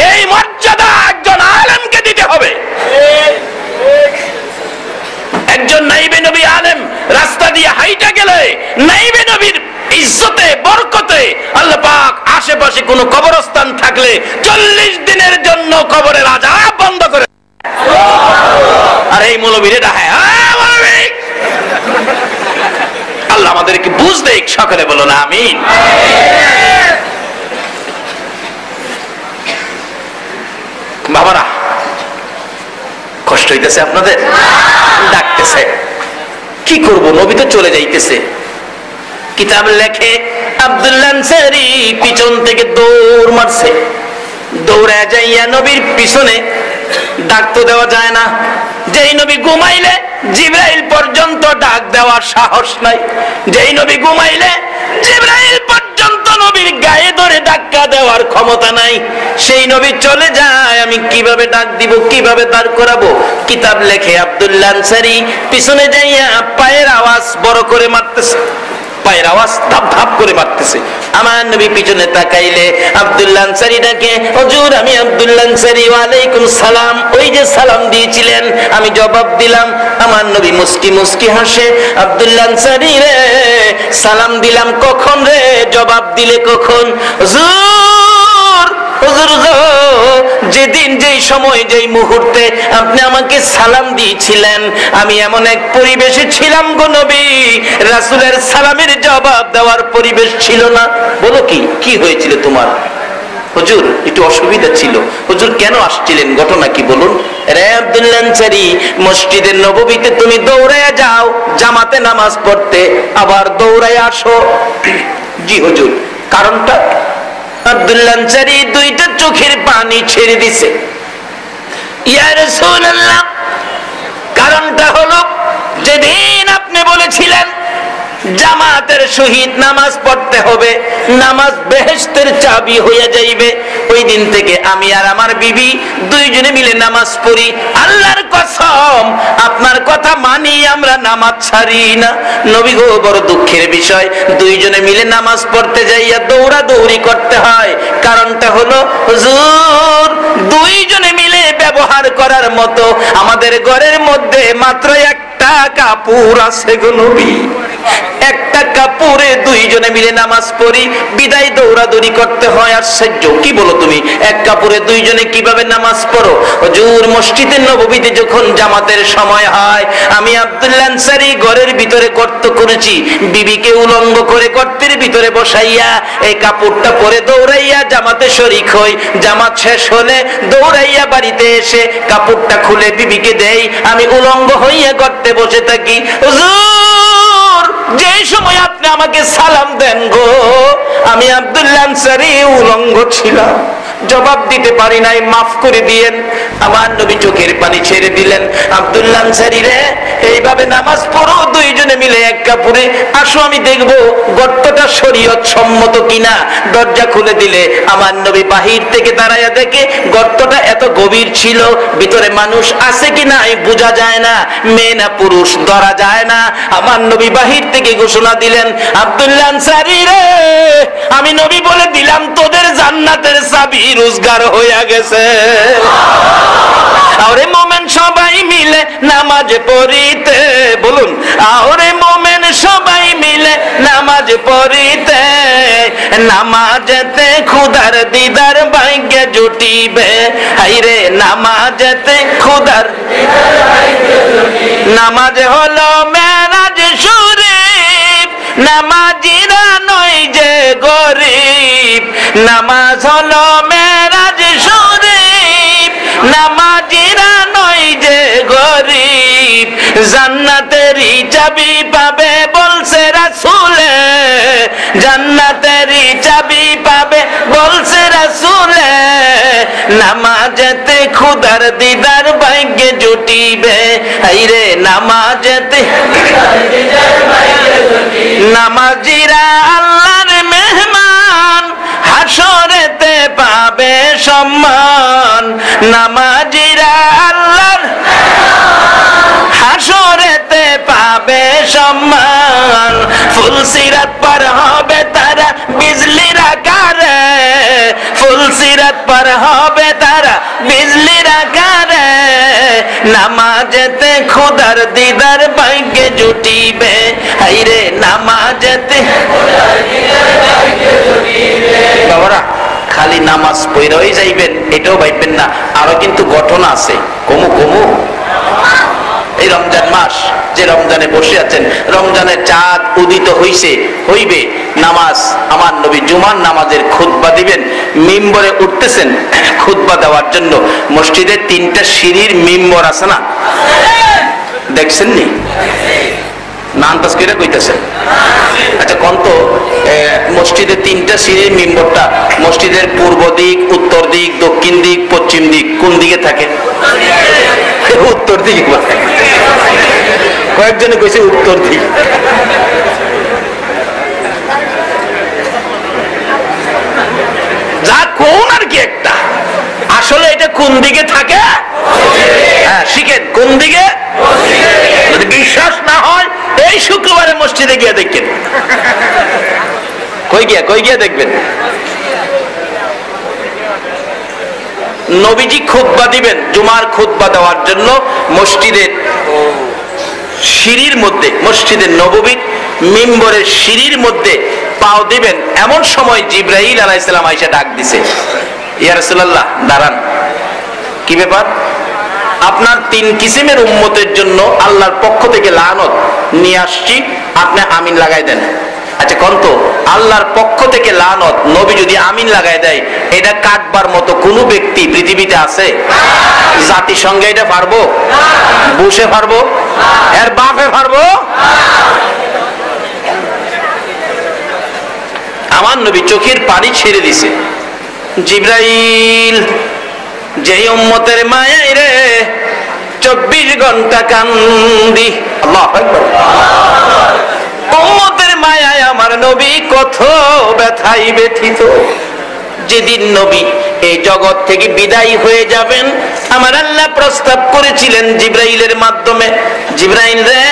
এই মর্যাদা একজন আলেমকে দিতে হবে। একজন নাইবে নবী আলেম রাস্তা দিয়ে হাইটা গেলে নাইবে নবীর ইজ্জতে বরকতে আল্লাহ পাক আশেপাশে কোনো কবরস্থান থাকলে 40 দিনের জন্য কবরের আযাব বন্ধ করে। আর এই মৌলভীরে ডাহায়, আল্লাহ আমাদেরকে বুঝ দেখ, সকলে বলো না আমিন। বাবারা কষ্ট হইতেছে আপনাদের? ডাকতেছে, কি করব? নবী তো চলে যাইতেছে। কিতাব লেখে আব্দুল্লাহ আনসারী পিছন থেকে দৌড় মারছে, দৌড়ে যাইয়া নবীর পিছনে। ডাক তো দেওয়া যায় না, যেই নবী ঘুমাইলে জিবরাইল পর্যন্ত ডাক দেওয়ার সাহস নাই। যেই নবী ঘুমাইলে জিবরাইল পর্যন্ত নবীর গায়ে ধরে ধাক্কা দেওয়ার ক্ষমতা নাই। সেই নবী চলে যায়, আমি কিভাবে ডাক দিব, কিভাবে দাঁড় করাবো? কিতাব লেখে আব্দুল্লাহ আনসারী পিছনে যাইয়া পায়ের আওয়াজ বড় করে মারতেছে। পায়ের আওয়াজ ধাপ ধাপ করে বাড়তেছে। আমার নবী পিছনে তাকাইলে আব্দুল্লাহ আনসারী ডাকে, হুজুর আমি আব্দুল্লাহ আনসারী, ওয়া আলাইকুম সালাম। ওই যে সালাম দিয়েছিলেন আমি জবাব দিলাম। আমার নবী মুস্কি মুস্কি হাসে, আব্দুল্লাহ আনসারী রে সালাম দিলাম কখন রে, জবাব দিলে কখন? হুজুর হুজুর গো, যেদিন যেই সময় যেই মুহূর্তে আপনি আমাকে সালাম দিয়েছিলেন আমি এমন এক পরিবেশে ছিলাম গো নবী, রাসূলের সালামের জবাব দেওয়ার পরিবেশ ছিল না। বলো কি কি হয়েছিল তোমার? হুজুর একটু অসুবিধা ছিল। হুজুর কেন আসছিলেন, ঘটনা কি বলুন? রে আব্দুল্লাহ আনসারী, মসজিদের নববীতে তুমি দৌড়ায় যাও জামাতে নামাজ পড়তে, আবার দৌড়ায় আসো। জি হুজুর, কারণটা? আব্দুল্লাহ আনসারী দুইটা চোখের পানি ছেড়ে দিছে। ইয়া রাসূলুল্লাহ, কারণটা হলো যেদিন আপনি বলেছিলেন জামাতের সহিত নামাজ পড়তে হবে, নামাজ বেহেশতের চাবি হয়ে যাইবে, ওই দিন থেকে আমি আর আমার বিবি দুইজনে মিলে নামাজ পড়ি। আল্লাহর কসম আপনার কথা মানি, আমরা নামাজ ছাড়ি না। নবী গো, বড় দুঃখের বিষয়, দুইজনে মিলে নামাজ পড়তে যাইয়া দৌড়াদৌড়ি করতে হয়। কারণটা হলো হুজুর দুইজনে মিলে ব্যবহার করার মতো আমাদের ঘরের মধ্যে মাত্র একটা কাপড় আছে গো নবী, একটা কাপড়ে দুইজনে মিলে নামাজ পড়ি, বিদায় দৌড়াদৌড়ি করতে হয়। আর সহ্য কি বলো তুমি, এক কাপড়ে দুইজনে কিভাবে নামাজ পড়ো? হুজুর মসজিদে নববীতে যখন জামাতের সময় হয় আমি আব্দুল্লাহ আনসারী ঘরের ভিতরে গর্ত করেছি, বিবিকে উলঙ্গ করে গর্তের ভিতরে বসাইয়া এই কাপড়টা পরে দৌড়াইয়া জামাতে শরীক হই। জামাত শেষ হলে দৌড়াইয়া বাড়িতে এসে কাপড়টা খুলে বিবিকে দেই, আমি উলঙ্গ হইয়া গর্তে বসে থাকি। হুজুর যে সময় আপনি আমাকে সালাম দেন গো, আমি আব্দুল্লাহ আনসারী উলঙ্গ ছিলাম, জবাব দিতে পারি নাই, মাফ করে দিয়েন। আমার নবী চোখের পানি ছেড়ে দিলেন, আব্দুল্লাহ আনসারী রে এইভাবে নামাজ পড়ো দুইজনে মিলে এক কাপড়ে, আসো আমি দেখবো গর্তটা শরীয়ত সম্মত কিনা। দরজা খুলে দিলে আমার নবী বাহির থেকে দাঁড়াইয়া দেখে গর্তটা এত গভীর ছিল, ভিতরে মানুষ আছে কিনা বোঝা যায় না, মেয়ে না পুরুষ ধরা যায় না। আমার নবী বাহির থেকে ঘোষণা দিলেন, আব্দুল্লাহ আনসারী রে আমি নবী বলে দিলাম তোদের জান্নাতের চাবি রোজগার হইয়া গেছে। আরে মোমেন সবাই মিলে নামাজ পড়িতে, বলুন আরে মোমেন সবাই মিলে নামাজ পড়িতে, নামাজেতে খুদার দিদার ভাগ্যে জুটিবে। হাইরে নামাজেতে খুদার, নামাজ হলো মেরাজ শরীফ, নামাজিরা নয় যে গরিব। নামাজ হলো মেরাজ শরীফ, নামাজিরা নয় যে গরিব। জান্নাতেরই চাবি পাবে বলছে রাসূলে, জান্নাতেরই চাবি পাবে বলছে রাসূলে। নামাজেতে খুদার দিদার ভাগ্যে জুটিবে। হাইরে নামাজেতে, নামাজিরা আল্লাহর মেহমান, হাসরেতে পাবে সম্মান। নামাজিরা আল্লাহর, হাসরেতে পাবে সম্মান। ফুলসিরাত পার হবে তারা বিজলির আকারে, ফুলসিরাত পার হবে তারা বিজলির আকারে। নামাজেতে খোদার দিদার ভাগ্যে জুটিবে। হাইরে নামাজেতে, বাবারা খালি নামাজ পড়েই যাইবেন এটাও ভাববেন না, আরো কিন্তু ঘটনা আছে। কমু কমু এই রমজান মাস, যে রমজানে বসে আছেন, রমজানের চাঁদ উদিত হইছে, হইবে নামাজ, আমার নবী জুমার নামাজের খুতবা দিবেন, মিম্বরে উঠতেছেন খুতবা দেওয়ার জন্য। মসজিদের 3টা সিঁড়ির মিম্বর আছে না, দেখছেন নি? নানতাস করে কইতেছেন। আচ্ছা কোন তো মসজিদের 3টা সিঁড়ির মিম্বরটা মসজিদের পূর্ব দিক, উত্তর দিক, দক্ষিণ দিক, পশ্চিম দিক, কোন দিকে থাকে? উত্তর দিকে। কয়েকজনে কইছে উত্তর দিক। যা কোন আর কি একটা, আসলে এটা কোন দিকে থাকে? হ্যাঁ শিখেন, কোন দিকে? যদি বিশ্বাস না হয় এই শুক্রবারে মসজিদে গিয়ে দেখেন। কই গিয়া দেখবেন? নবীজি খুতবা দিবেন, জুমার খুতবা দেওয়ার জন্য মসজিদের সিঁড়ির মধ্যে, মসজিদে নববীর মিম্বরের সিঁড়ির মধ্যে পাও দিবেন, এমন সময় জিবরাইল আলাইহিস সালাম আয়েশা ডাক দিছে, ইয়া রাসূলুল্লাহ দাঁড়ান। কি ব্যাপার? আপনার 3 কিসিমের উম্মতের জন্য আল্লাহর পক্ষ থেকে লানত নিয়ে আসছি, আপনি আমিন লাগাই দেন। আচ্ছা কোন তো, আল্লাহর পক্ষ থেকে লানত নবী যদি আমিন লাগাই দেয়, এটা কাটবার মতো কোন ব্যক্তি পৃথিবীতে আছে? জাতিসংঘে এটা পারবো? বুশে পারবো? এর বাপে পারবো? আমার নবী চোখের পানি ছেড়ে দিছে। জিবরাইল, যেই উম্মতের মায়ায় রে 24 ঘন্টা কান্দি, আল্লাহু আকবার, উম্মতের মায়ায় আমার নবী কত ব্যথায় ব্যথিত। যেদিন নবী এই জগৎ থেকে বিদায় হয়ে যাবেন, আমার আল্লাহ প্রস্তাব করেছিলেন জিবরাইলের মাধ্যমে, জিবরাইল রে,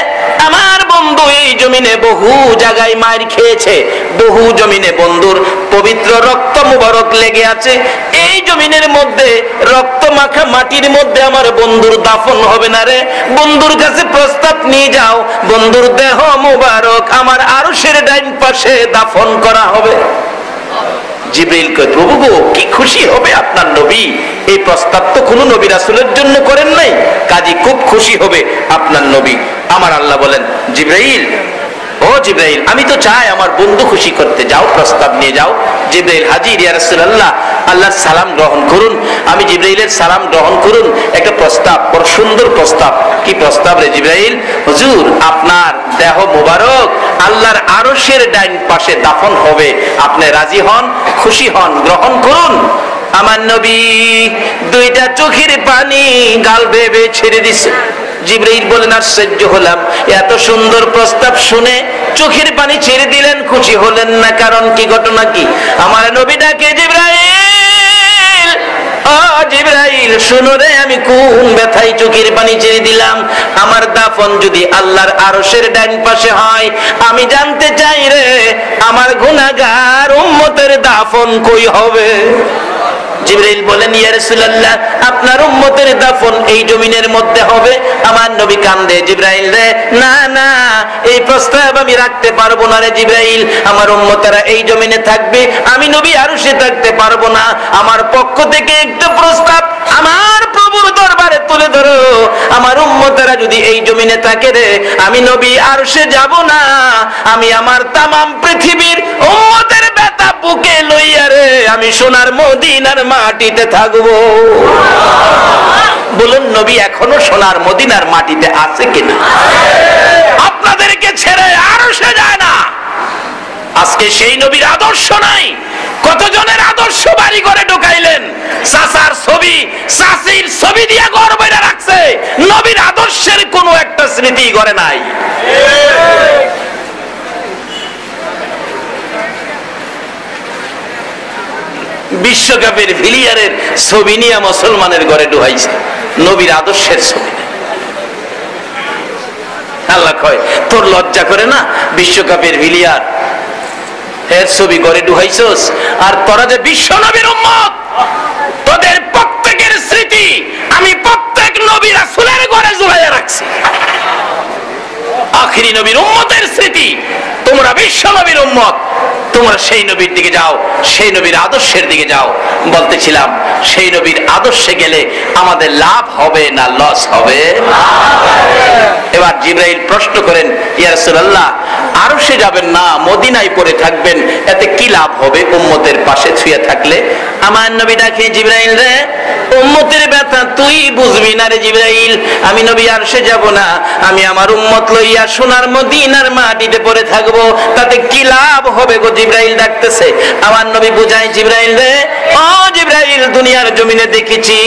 আমার বন্ধু এই জমিনে বহু জায়গায় মার খেয়েছে, বহু জমিনে বন্ধুর পবিত্র রক্ত মুবারক লেগে আছে, এই জমিনের মধ্যে রক্ত মাখা মাটির মধ্যে আমার বন্ধুর দাফন হবে না রে, বন্ধুর কাছে প্রস্তাব নিয়ে যাও, বন্ধুর দেহ মুবারক আমার আরশের ডাইন পাশে দাফন করা হবে। জিবরাইল কয়, প্রভু গো, কি খুশি হবে আপনার নবী, এই প্রস্তাব তো কোনো নবী রাসূলের জন্য করেন নাই, কাজী খুব খুশি হবে আপনার নবী। আমার আল্লাহ বলেন, জিবরাইল, ও জিবরাইল, আমি তো চাই আমার বন্ধু খুশি করতে, যাও প্রস্তাব নিয়ে যাও। জিবরাইল হাজির, ইয়া রাসূলুল্লাহ, আল্লাহর সালাম গ্রহণ করুন। আমি জিবরাইলের সালাম গ্রহণ করুন। একটা প্রস্তাব, বড় সুন্দর প্রস্তাব। কি প্রস্তাব রে জিবরাইল? হুজুর, আপনার দেহ মোবারক আল্লাহর আরশের ডাইন পাশে দাফন হবে, আপনি রাজি হন, খুশি হন, গ্রহণ করুন। আমার নবী 2টা চোখের পানি গাল বেয়ে ছেড়ে দিছে। জিবরাইল বলেন, আশ্চর্য হলাম, এত সুন্দর প্রস্তাব শুনে চোখের পানি ছেড়ে দিলেন, খুশি হলেন না, কারণ কি, ঘটনা কি? আমার নবী ডাকে, জিবরাইল, ও জিবরাইল, শুনো রে, আমি কোন ব্যথায় চোখের পানি ছেড়ে দিলাম। আমার দাফন যদি আল্লাহর আরশের ডান পাশে হয়, আমি জানতে চাই রে, আমার গুনাহগার উম্মতের দাফন কই হবে? জিবরাইল বলেন, ইয়া রাসূলুল্লাহ, আপনার উম্মতের দাফন এই জমিনের মধ্যে হবে। আমার নবী কান্দে, জিবরাইল রে, না না, এই প্রস্তাব আমি রাখতে পারবো না রে জিবরাইল, আমার উম্মতেরা এই জমিনে থাকবে, আমি নবী আরশে থাকতে পারবো না। আমার পক্ষ থেকে একটা প্রস্তাব আমার প্রভুর দরবারে তুলে ধরো, আমার উম্মতেরা যদি এই জমিনে থাকে রে, আমি নবী আরশে যাব না, আমি আমার তামাম পৃথিবীর উম্মতের ব্যথা বুকে লইয়া রে আমি সোনার মদিনার মাটিতে থাকবো। বলুন, নবী এখনো সোনার মদিনার মাটিতে আছে কিনা? আপনাদেরকে ছেড়ে আরশে যায় না। আজকে সেই নবীর আদর্শ নাই। কতজনের আদর্শ বাড়ি করে ঢুকাইলেন, চাচার ছবি, চাচির ছবি দিয়ে ঘর বাইরে রাখছে, নবীর আদর্শের কোনো একটা স্মৃতি ঘরে নাই। বিশ্বকাপের ভিলিয়ারের ছবি নিয়ে মুসলমানের ঘরে ঢুকাইছে, নবীর আদর্শের ছবি। আল্লাহ কয়, তোর লজ্জা করে না বিশ্বকাপের ভিলিয়ার এর ছবি ঘরে ঢুকাইছস? আর তোরা যে বিশ্ব নবীর উম্মত, তোদের প্রত্যেকের স্মৃতি আমি প্রত্যেক নবী রাসূলের ঘরে ঝুলাইয়া রাখছি। আখিরি নবীর উম্মতের স্মৃতি, তোমরা বিশ্ব নবীর উম্মত, তোমরা সেই নবীর দিকে যাও, সেই নবীর আদর্শের দিকে যাও। বলতেছিলাম, সেই নবীর আদর্শে গেলে আমাদের লাভ হবে না লস হবে? এবার জিবরাইল প্রশ্ন করেন, ইয়া রাসূলুল্লাহ, আরশে যাবেন না, মদিনায় পড়ে থাকবেন, এতে কি লাভ হবে উম্মতের পাশে শুয়ে থাকলে? আমার নবী ডাকে, জিবরাইল রে, উম্মতের ব্যথা তুই বুঝবি না রে জিবরাইল, আমি নবী আরশে যাব না, আমি আমার উম্মত লইয়া সোনার মদিনার মাটিতে পড়ে থাকবো, তাতে কি লাভ হবে গো? জিবরাইল ডাকতেছে। আমার নবী বুঝায়, জিবরাইল রে, ও জিবরাইল, দুনিয়ার জমিনে দেখেছি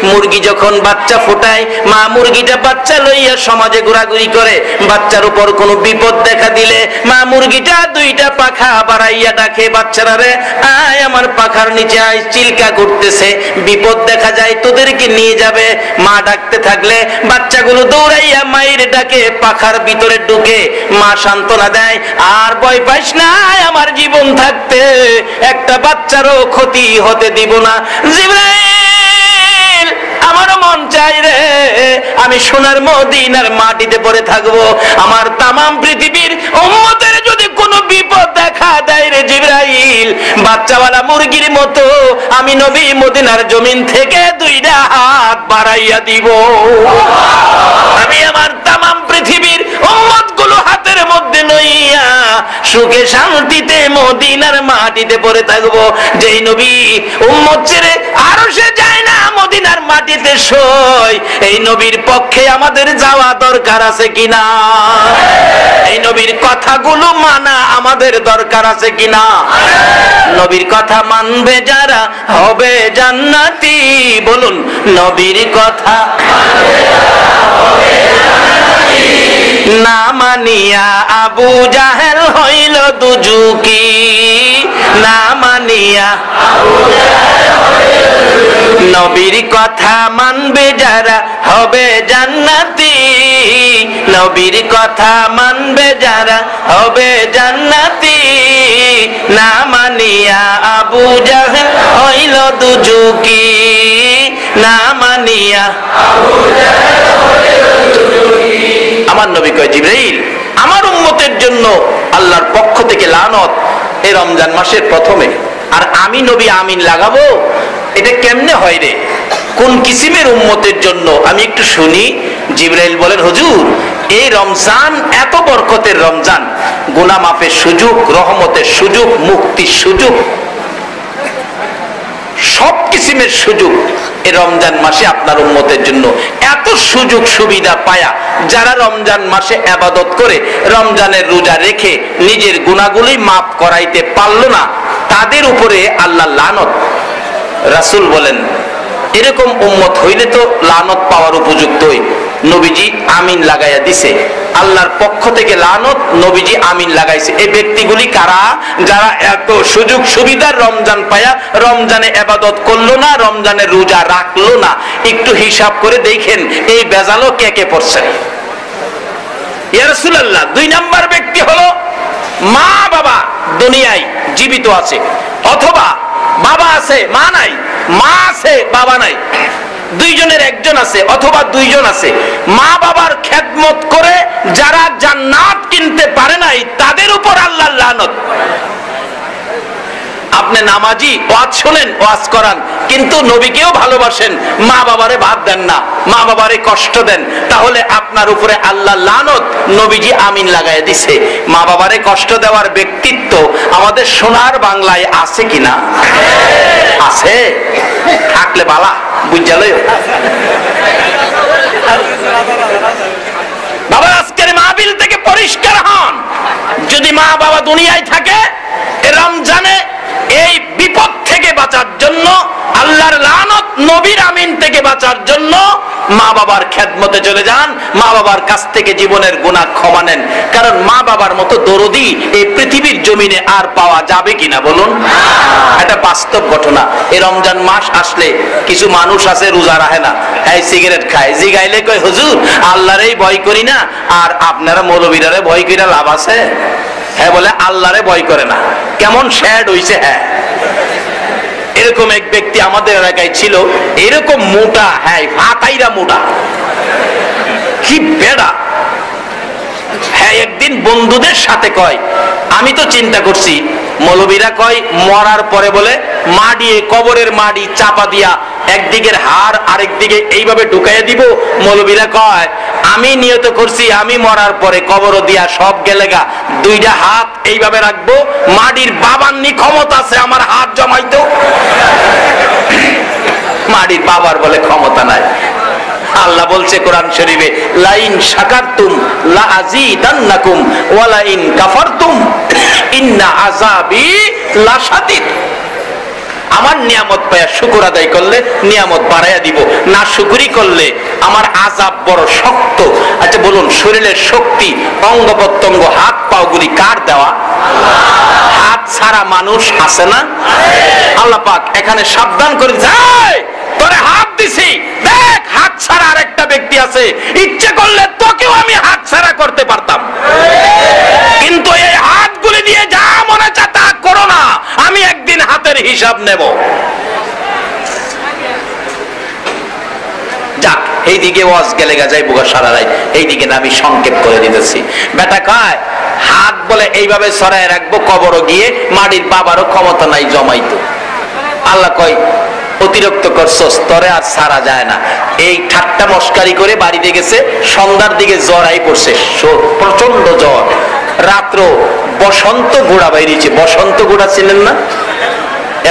মুরগি যখন বাচ্চা ফোটায়, মা মুরগিটা বাচ্চা লইয়া সমাজে ঘোরাঘুরি করে, বাচ্চার উপর কোনো বিপদ দেখা দিলে মা মুরগিটা 2টা পাখা বাড়াইয়া ডাকে, বাচ্চারা রে আয় আমার পাখার নিচে আয়, চিল্কা করতেছে, বিপদ দেখা দেখা যায় তোদেরকে নিয়ে যাবে। মা ডাকতে থাকলে বাচ্চাগুলো দৌড়াইয়া মায়ের ডাকে পাখার ভিতরে ঢুকে মা সান্ত্বনা দেয়, আর ভয় পাইস না, আমার জীবন থাকতে একটা বাচ্চারও ক্ষতি হতে দিব না। জিবরাইল আমারও মন চাই রে, আমি সোনার মদিনার মাটিতে পড়ে থাকবো। আমার তামাম পৃথিবীর উম্মতের যদি কোনো বিপদ দেখা দেয় রে জিবরাইল, বাচ্চাওয়ালা মুরগির মতো আমি নবী মদিনার জমিন থেকে দুইটা হাত বাড়াইয়া দিব। আমি আমার তামাম পৃথিবীর উম্মতগুলো হাতের মধ্যে নইয়া সুখে শান্তিতে মদিনার মাটিতে পড়ে থাকবো। যেই নবী উম্মত ছেড়ে আরশে যায় না, মদিনার মাটিতে সই, এই নবীর পক্ষে আমাদের যাওয়া দরকার আছে কিনা? এই নবীর কথাগুলো মানা আমাদের দরকার আছে কিনা? নবীর কথা মানবে যারা হবে জান্নাতি। বলুন, নবীর কথা না মানিয়া আবু জাহেল হইল দুজুকি, না মানিয়া নবীর কথা মানবে যারা হবে জান্নাতি, নবীর কথা মানবে যারা হবে জান্নাতি, না মানিয়া আবু জাহেল হইল দুজুকি, না মানিয়া আবু জাহেল হইল দুজুকি। আমার নবী কয়, জিবরাইল আমার উম্মতের জন্য আল্লাহর পক্ষ থেকে লানত এই রমজান মাসের প্রথমে, আর আমি নবী আমিন লাগাবো, এটা কেমনে হয় রে? কোন কিসিমের উম্মতের জন্য আমি একটু শুনি। জিবরাইল বলেন, হুজুর এই রমজান এত বরকতের রমজান, গুনাহ মাফের সুযোগ, রহমতের সুযোগ, মুক্তির সুযোগ, সব কিসিমের সুযোগ এই রমজান মাসে আপনার উম্মতের জন্য। এত সুযোগ সুবিধা পায়া যারা রমজান মাসে ইবাদত করে, রমজানের রোজা রেখে নিজের গুনাহগুলি মাফ করাইতে পারল না, তাদের উপরে আল্লাহ লানত। রাসূল বলেন, এরকম উম্মত হইলে তো লানত পাওয়ার উপযুক্তই। নবীজি আমিন লাগাইয়া দিছে, আল্লাহর পক্ষ থেকে লানত, নবীজি আমিন লাগাইছে। এই ব্যক্তিগুলি কারা? যারা এত সুযোগ সুবিধার রমজান পায়া রমজানে ইবাদত করলো না, রমজানে রোজা রাখলো না। একটু হিসাব করে দেখেন এই বেজালও কে কে পড়ছেন। ইয়া রাসূলুল্লাহ, 2 নাম্বার ব্যক্তি হলো মা বাবা দুনিয়ায় জীবিত আছে, অথবা বাবা আছে মা নাই, মা আছে বাবা নাই, দুইজনের একজন আছে অথবা দুইজন আছে। মা বাবার খেদমত করে যারা জান্নাত কিনতে পারে নাই, তাদের উপর আল্লাহর লানত। আপনি নামাজি, ওয়াজ শোনেন, ওয়াজ করান, কিন্তু নবীকেও ভালোবাসেন, মা বাবারে বাদ দেন না, মা বাবারে কষ্ট দেন, তাহলে আপনার উপরে আল্লাহ লানত। নবীজি আমিন লাগাই দিছে। মা বাবারে কষ্ট দেওয়ার ব্যক্তিত্ব আমাদের সোনার বাংলায় আছে কিনা? আছে, থাকলে বালা বুঝালয়। বাবা আজকের মাহফিল থেকে পরিষ্কার হন, যদি মা বাবা দুনিয়ায় থাকে, রমজানে এই বিপদ থেকে বাঁচার জন্য, আল্লাহর লানত, নবীর আমিন থেকে বাঁচার জন্য মা বাবার খেদমতে চলে যান, মা বাবার কাছ থেকে জীবনের গুনাহ ক্ষমা নেন। কারণ মা বাবার মতো দরদি এই পৃথিবীর জমিনে আর পাওয়া যাবে কিনা বলুন? এটা বাস্তব ঘটনা। এই রমজান মাস আসলে কিছু মানুষ আছে রোজা রাখে না, এই সিগারেট খায়, জিগাইলে কয় হুজুর আল্লাহরেই ভয় করি না, আর আপনারা মৌলবীরারে ভয় কইরা লাভ আছে? হ্যাঁ বলে আল্লাহরে ভয় করে না। কেমন শ্যাড হইছে! হ্যাঁ, এরকম এক ব্যক্তি আমাদের এলাকায় ছিল, এরকম মোটা, হ্যাঁ হাতাইরা মোটা, কি বেড়া। হ্যাঁ, একদিন বন্ধুদের সাথে কয়, আমি তো চিন্তা করছি, মৌলবীরা কয় মরার পরে বলে মাড়িয়ে, কবরের মাড়ি চাপা দিয়া একদিকের হাড় আরেকদিকে এইভাবে ঢুকাইয়া দিব। মৌলবীরা কয় আমি নিয়ত করছি, আমি মরার পরে কবর দিয়া সব গেলেগা, 2টা হাত এইভাবে রাখবো, মাটির বাবার নি ক্ষমতা আছে আমার হাত জমাইতো। মাটির বাবার বলে ক্ষমতা নাই। আল্লাহ বলছে কোরআন শরীফে, লাইন শাকারতুম লা আযীদান্নাকুম ওয়া লাইন কাফারতুম ইন্না আযাবি লাশাদীদ। আমার নিয়ামত পায়া শুকর আদায় করলে নিয়ামত বাড়াইয়া দিব, না শুকরি করলে আমার আযাব বড় শক্ত। আচ্ছা বলুন, শরীরের শক্তি, অঙ্গ প্রত্যঙ্গ, হাত পাও গুলি কার দেওয়া? হাত ছাড়া মানুষ আছে না? আল্লাহ পাক এখানে সাবধান করে যায়, তোরে হাত হিসাব নেব। যাক, এইদিকে ওয়াজ গেলে গাজাই বুগা সারা রাত, এইদিকে না আমি সংক্ষেপ করে দিতেছি। বেটা কয় হাত বলে এইভাবে ছড়ায় রাখবো, কবরও গিয়ে মাটির বাবারও ক্ষমতা নাই জমাইতো। আল্লাহ কয় অতিরিক্ত করছস, তরে আর ছাড়া যায় না। এই ঠাট্টা মস্কারি করে বাড়িতে গেছে, সন্ধ্যার দিকে জ্বর আই পড়ছে, প্রচন্ড জ্বর। রাত্র বসন্ত গোড়া বাইরেছে। বসন্ত গোড়া ছিলেন না?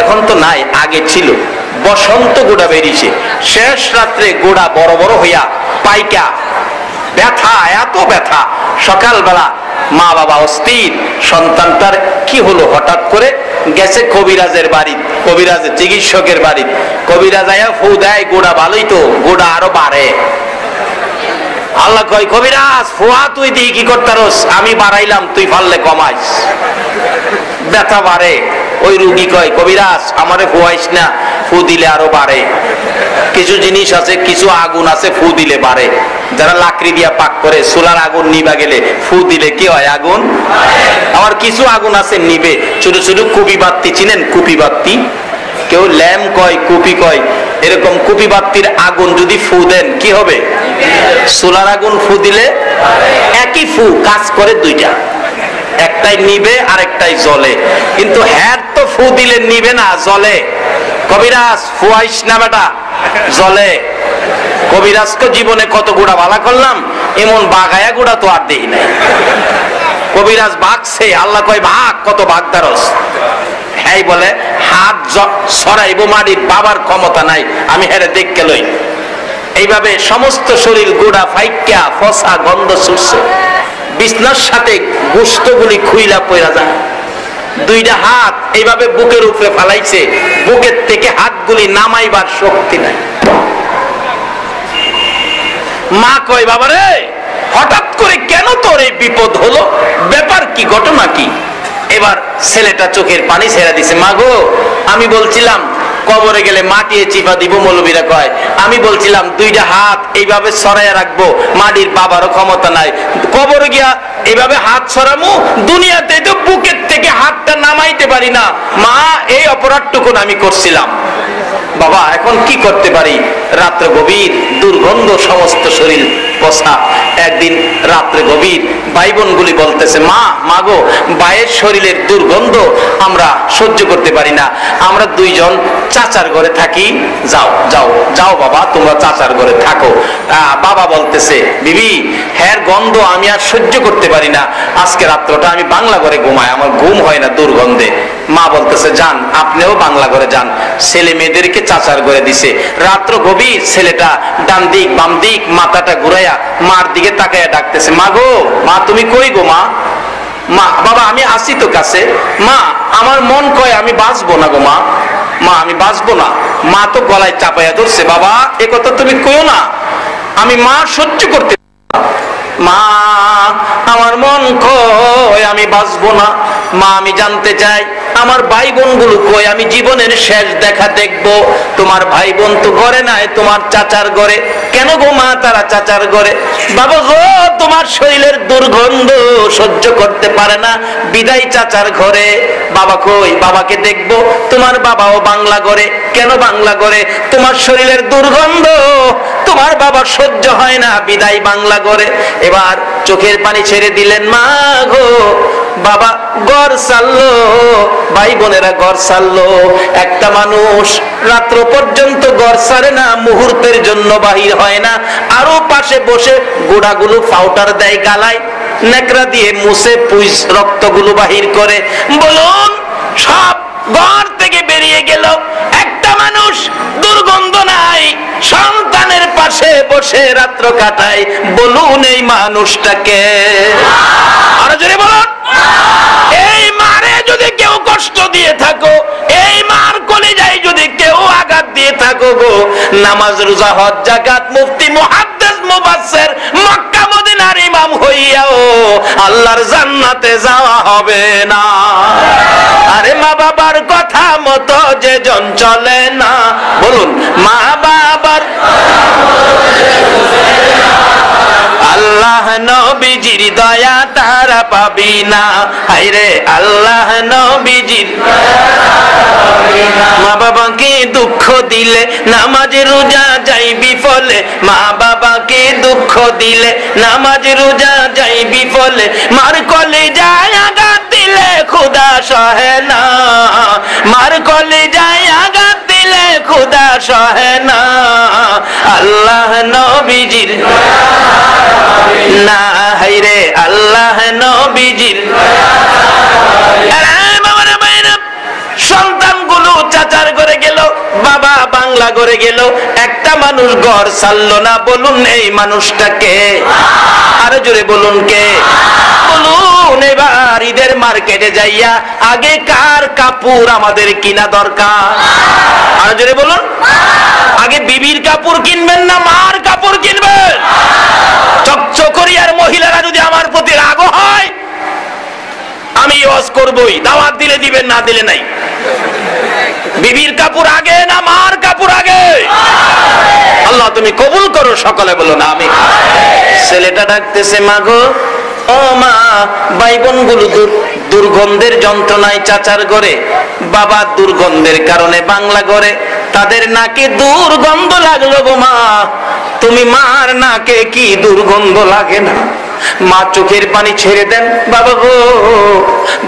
এখন তো নাই, আগে ছিল। বসন্ত গোড়া বেরিয়েছে। শেষ রাত্রে গোড়া বড় বড় হইয়া পাইকা ব্যথা, এত ব্যথা। সকালবেলা মা বাবা অস্থির, সন্তানটার কি হলো হঠাৎ করে। গেছে কবিরাজের বাড়ি, কবিরাজের চিকিৎসকের বাড়ি। কবিরাজ আয়া ফু দেয়, গোড়া ভালোই তো, গোড়া আরো বাড়ে। আল্লাহ কয় কবিরাজ ফুয়া তুই দিয়ে কি করতারস? আমি বাড়াইলাম, তুই পারলে কমাইস, ব্যথা বাড়ে। ওই রুগী কয় কবিরাজ আমারে ফুয়াইস না, ফু দিলে আরো বাড়ে। কিছু জিনিস আছে, কিছু আগুন আছে ফু দিলে বাড়ে। যারা লাকড়ি দিয়া পাক করে, সোলার আগুন নিবা গেলে ফু দিলে কি হয়? আগুন। আমার কিছু আগুন আছে নিবে। ছোট ছোট কুপি বাত্তি চিনেন? কুপি বাত্তি, কেউ ল্যাম্প কয়, কুপি কয়। এরকম কুপি বাত্তির আগুন যদি ফু দেন কি হবে? সোলার আগুন ফু দিলে একই ফু কাজ করে দুইটা, একটাই নিবে আর একটাই জ্বলে। কিন্তু হ্যাঁ তো ফু দিলে নিবে না, জ্বলে। কবিরাজ ফুয়াইস না বেটা, জ্বলে। কবিরাজকে জীবনে কত গুড়া ভালা করলাম, এমন বাগায়া গুড়া তো আর দেই নাই। কবিরাজ ভাগছে, আল্লাহ কয় ভাগ, কত ভাগ দারস? হ্যাঁ বলে হাত সরাইবো মাটির বাবার ক্ষমতা নাই, আমি হেরে দেখকে লই। এইভাবে সমস্ত শরীর গুড়া ফাইকা ফসা গন্ধ ছুটছে। বিছনার সাথে গোশতগুলি খুইলা পড়া যায়। দুইটা হাত এইভাবে বুকের উপরে ফালাইছে, বুকের থেকে হাতগুলি নামাইবার শক্তি নাই। মা কয় বাবারে হঠাৎ করে কেন তোর এই বিপদ হলো? ব্যাপার কি, ঘটনা কি? এবার ছেলেটা চোখের পানি ছেড়ে দিছে। মা গো, আমি বলছিলাম কবরে গেলে মাটিয়ে চিপা দিব, মৌলবীরা কয়। আমি বলছিলাম দুইটা হাত এইভাবে ছড়াইয়া রাখবো, মাটির বাবারও ক্ষমতা নাই। কবরে গিয়া এইভাবে হাত ছড়ামু, দুনিয়াতে তো বুকের থেকে হাতটা নামাইতে পারি না। মা, এই অপরাধটুকুন আমি করছিলাম। বাবা এখন কি করতে পারি? রাত্রে গভীর, দুর্গন্ধ, সমস্ত শরীর পচা। একদিন রাত্রে গভীর ভাই বোন গুলি বলতেছে, মা মাগো, ভাইয়ের শরীরের দুর্গন্ধ আমরা সহ্য করতে পারি না, আমরা দুইজন চাচার ঘরে থাকি। যাও যাও যাও বাবা, তোমরা চাচার ঘরে থাকো। বাবা বলতেছে, বিবি হ্যাঁ গন্ধ আমি আর সহ্য করতে পারি না, আজকে রাত্রটা আমি বাংলা ঘরে ঘুমাই, আমার ঘুম হয় না দুর্গন্ধে। মা বলতেছে, যান আপনিও বাংলা ঘরে যান। ছেলে মেয়েদেরকে চাচার ঘরে দিছে। রাত্র গভীর, ছেলেটা ডান দিক বাম দিক মাথাটা ঘুরাইয়া মার দিকে তাকাইয়া ডাকতেছে, মা গো, মা তুমি কই গো? মা, মা বাবা আমি আসি তো কাছে। মা আমার মন কয় আমি বাঁচবো না গো। মা, মা আমি বাঁচবো না। মা তো গলায় চাপাইয়া ধরছে, বাবা এ কথা তুমি কইও না, আমি মা সহ্য করতে। মা আমার মন কয় আমি বাঁচবো না। মা আমি জানতে চাই আমার ভাই বোন গুলো কই, আমি জীবনের শেষ দেখা দেখবো। তোমার ভাই বোন তো ঘরে নাই, তোমার চাচার ঘরে। কেন গো মা তারা চাচার ঘরে? বাবা গো, তোমার শরীরের দুর্গন্ধ সহ্য করতে পারে না, বিদায় চাচার ঘরে। বাবা কই? বাবাকে দেখবো। তোমার বাবাও বাংলা ঘরে। কেন বাংলা ঘরে? তোমার শরীরের দুর্গন্ধ তোমার বাবার সহ্য হয় না, বিদায় বাংলা ঘরে। এবার চোখের পানি ছেড়ে দিলেন। মা গো, বাবা ঘর ছাড়লো, ভাই বোনেরা ঘর ছাড়লো। একটা মানুষ রাত্র পর্যন্ত ঘর ছাড়ে না, মুহূর্তের জন্য বাহির হয় না। আরো পাশে বসে গোড়াগুলো পাউডার দেয় গালায়, নেকড়া দিয়ে মুছে পুইস রক্তগুলো বাহির করে। বলুন সব ঘর থেকে বেরিয়ে গেল, একটা মানুষ দুর্গন্ধ নাই, সন্তানের পাশে বসে রাত্র কাটায়। বলুন এই মানুষটাকে? আরো জোরে বলুন। এই মারে যদি কেউ কষ্ট দিয়ে থাকো, এই মার কলিজায় যদি কেউ আঘাত দিয়ে থাকো গো, নামাজ রোজা হজ যাকাত মুফতি মুহাদ্দিস মুফাসসির মক্কা মদিনার ইমাম হইয়াও আল্লাহর জান্নাতে যাওয়া হবে না। আরে মা বাবার কথা মতো যে জন চলে না, বলুন মা বাবার আল্লাহ আল্লাহ নবীজির দয়া তারা পাবি না, হায়রে আল্লাহ নবীজির। মা বাবাকে দুঃখ দিলে নামাজ রোজা যাই বিফলে, মা বাবাকে দুঃখ দিলে নামাজ রোজা যাই বিফলে, মার কলিজায় আঘাত দিলে খোদা সহে না, মার কলিজায় আঘাত দিলে খোদা সহে না, আল্লাহ নবীজির না, হায়রে আল্লাহ নবীজির। সন্তানগুলো চাচার ঘরে গেল, বাবা বাংলা ঘরে গেল, একটা মানুষ ঘর ছাড়লো না। বলুন এই মানুষটাকে, আরো জোরে বলুন কে? বলুন এবার ঈদের মার্কেটে যাইয়া আগে কার কাপড় আমাদের কিনা দরকার? আরো জোরে বলুন। আগে বিবির কাপড় কিনবেন না মার কাপড় কিনবেন? চকচকরিয়ার মহিলারা যদি আমার প্রতি রাগ হয়, আমি ওয়াজ করবই, দাওয়াত দিলে দিবেন, না দিলে নাই। বিবির কাপড় আগে না মার কাপড় আগে? আল্লাহ তুমি কবুল করো, সকলে বলো না আমি। ছেলেটা ডাকতেছে, মা গো, ও মা, ভাই বোন গুলো দুর্গন্ধের যন্ত্রণায় চাচার ঘরে, বাবা দুর্গন্ধের কারণে বাংলা ঘরে, তাদের নাকে দুর্গন্ধ লাগলো গো মা, তুমি মার নাকে কি দুর্গন্ধ লাগে না? মা চোখের পানি ছেড়ে দেন, বাবা গো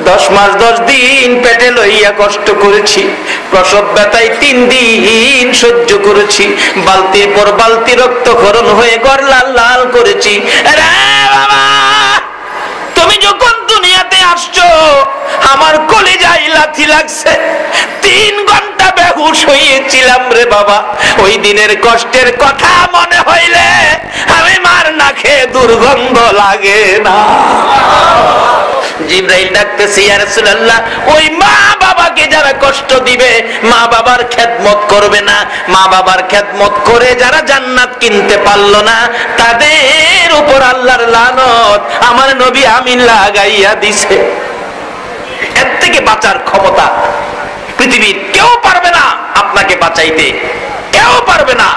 10 মাস 10 দিন পেটে লইয়া কষ্ট করেছি, প্রসব ব্যথায় 3 দিন সহ্য করেছি, বালতির পর বালতি রক্তক্ষরণ হয়ে ঘর লাল লাল করেছি। বাবা তুমি যখন দুনিয়াতে আসছো আমার কলিজায় লাথি লাগছে, 3 ঘন্টা বেহুশ হয়েছিলাম রে বাবা। ওই দিনের কষ্টের কথা মনে হইলে আমি মার নাকে দুর্গন্ধ লাগে না। জিবরাইল ডাকতেছে, ইয়া রাসূলুল্লাহ, ওই মা বাবাকে যারা কষ্ট দিবে, মা বাবার খেদমত করবে না, মা বাবার খেদমত করে যারা জান্নাত কিনতে পারলো না, তাদের উপর আল্লাহর লানত আমার নবী আমিন লাগাইয়া দিছে। এর থেকে বাঁচার ক্ষমতা পৃথিবীর কেউ পারবে না আপনাকে বাঁচাইতে, কেউ পারবে না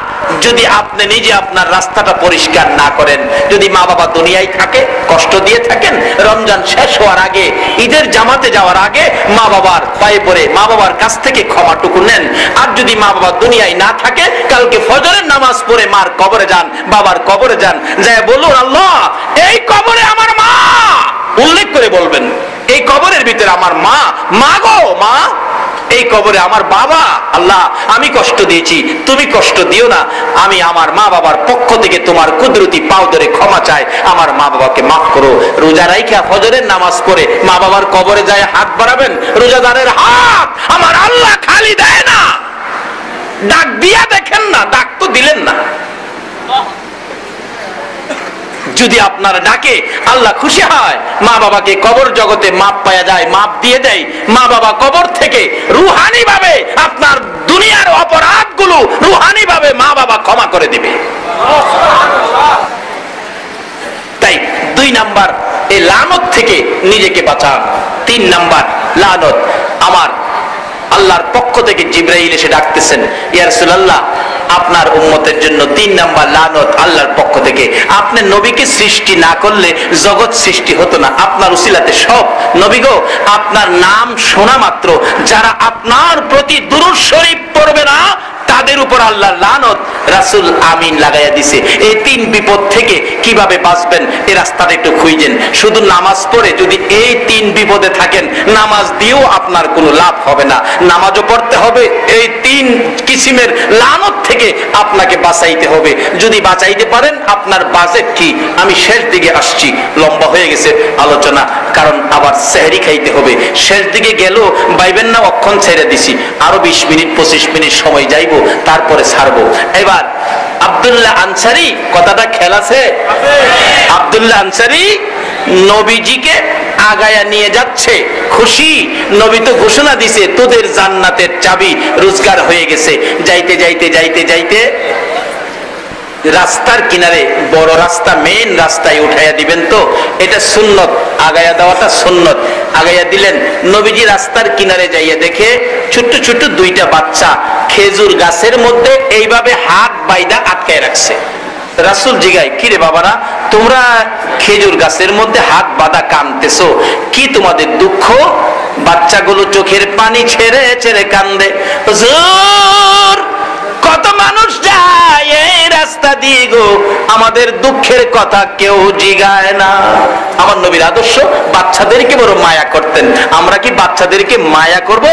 যদি আপনি নিজে আপনার রাস্তাটা পরিষ্কার না করেন। যদি মা বাবা দুনিয়ায় থাকে, কষ্ট দিয়ে থাকেন, রমজান শেষ হওয়ার আগে, ঈদের জামাতে যাওয়ার আগে মা বাবার পায়ে পড়ে মা বাবার কাছ থেকে ক্ষমাটুকু নেন। আর যদি মা বাবা দুনিয়ায় না থাকে, কালকে ফজরের নামাজ পড়ে মার কবরে যান, বাবার কবরে যান, যায় বলুন, আল্লাহ এই কবরে আমার মা, উল্লেখ করে বলবেন এই কবরের ভিতরে আমার মা, মা গো মা, এই কবরে আমার বাবা, আল্লাহ আমি কষ্ট দিয়েছি, তুমি কষ্ট দিও না, আমি আমার মা বাবার পক্ষ থেকে তোমার কুদরতি পাও ধরে ক্ষমা চাই, আমার মা বাবাকে মাফ করো। রোজা রাইখা ফজরের নামাজ পড়ে মা বাবার কবরে যায় হাত বাড়াবেন, রোজাদারের হাত আমার আল্লাহ খালি দেয় না, ডাক দিয়া দেখেন না, ডাক তো দিলেন না। যদি আপনার ডাকে আল্লাহ খুশি হয়, মা বাবাকে কবর জগতে মাপ পাওয়া যায়, মাপ দিয়ে দেয়, মা বাবা কবর থেকে রুহানি ভাবে আপনার দুনিয়ার অপরাধগুলো রুহানি ভাবে মা বাবা ক্ষমা করে দিবে। তাই 2 নাম্বার এই লানত থেকে নিজেকে বাঁচান। 3 নাম্বার লানত, আমার আল্লাহর পক্ষ থেকে জিবরাইল এসে ডাকতেছেন, ইয়া রাসূলুল্লাহ আপনার উম্মতের জন্য 3 নাম্বার লানত আল্লাহর পক্ষ থেকে। আপনি নবীকে সৃষ্টি না করলে জগৎ সৃষ্টি হতো না, আপনার উসিলাতে সব। নবী গো, আপনার নাম শোনা মাত্র যারা আপনার প্রতি দুরূদ শরীফ পড়বে না, তাদের উপর আল্লাহর লানত রাসূল আমিন লাগাইয়া দিছে। এই 3 বিপদ থেকে কিভাবে বাঁচবেন এই রাস্তাটা একটু খুঁজেন। শুধু নামাজ পড়ে যদি এই 3 বিপদে থাকেন, নামাজ দিয়েও আপনার কোনো লাভ হবে না। নামাজও পড়তে হবে, এই 3 কিসিমের লানত থেকে আপনাকে বাঁচাইতে হবে। যদি বাঁচাইতে পারেন, আপনার বাজেট কি? আমি শেষ দিকে আসছি, লম্বা হয়ে গেছে আলোচনা, কারণ আবার সেহরি খাইতে হবে। শেষ দিকে গেল বাইবেন না অক্ষণ ছেড়ে দিছি, আরো 20 মিনিট 25 মিনিট সময় যাইব, তারপরে ছাড়বো। এবার আব্দুল্লাহ আনসারী, কথাটা খেয়াল আছে? আব্দুল্লাহ আনসারী নবীজিকে আগায়া নিয়ে যাচ্ছে, খুশি। নবী তো ঘোষণা দিছে তোদের জান্নাতের চাবি রোজগার হয়ে গেছে। যাইতে যাইতে যাইতে যাইতে রাস্তার কিনারে, বড় রাস্তা, মেইন রাস্তায় উঠাইয়া দিবেন, তো এটা সুন্নত, আগায়া দেওয়াটা সুন্নত। আগাইয়া দিলেন, নবীজি রাস্তার কিনারে যাইয়া দেখে ছোট্ট ছোট্ট 2টা বাচ্চা খেজুর গাছের মধ্যে এইভাবে হাত বাইদা আটকায় রাখছে। রাসূল জিগায়, কি রে বাবারা, তোমরা খেজুর গাছের মধ্যে হাত বাঁধা কাঁদতেছো, কি তোমাদের দুঃখ? বাচ্চাগুলো চোখের পানি ছেড়ে ছেড়ে কান্দে। হুজুর, কত মানুষ যায় এই রাস্তা দিয়ে গো, আমাদের দুঃখের কথা কেউ জিগায় না। আমার নবীর আদর্শ, বাচ্চাদেরকে বড় মায়া করতেন। আমরা কি বাচ্চাদেরকে মায়া করব?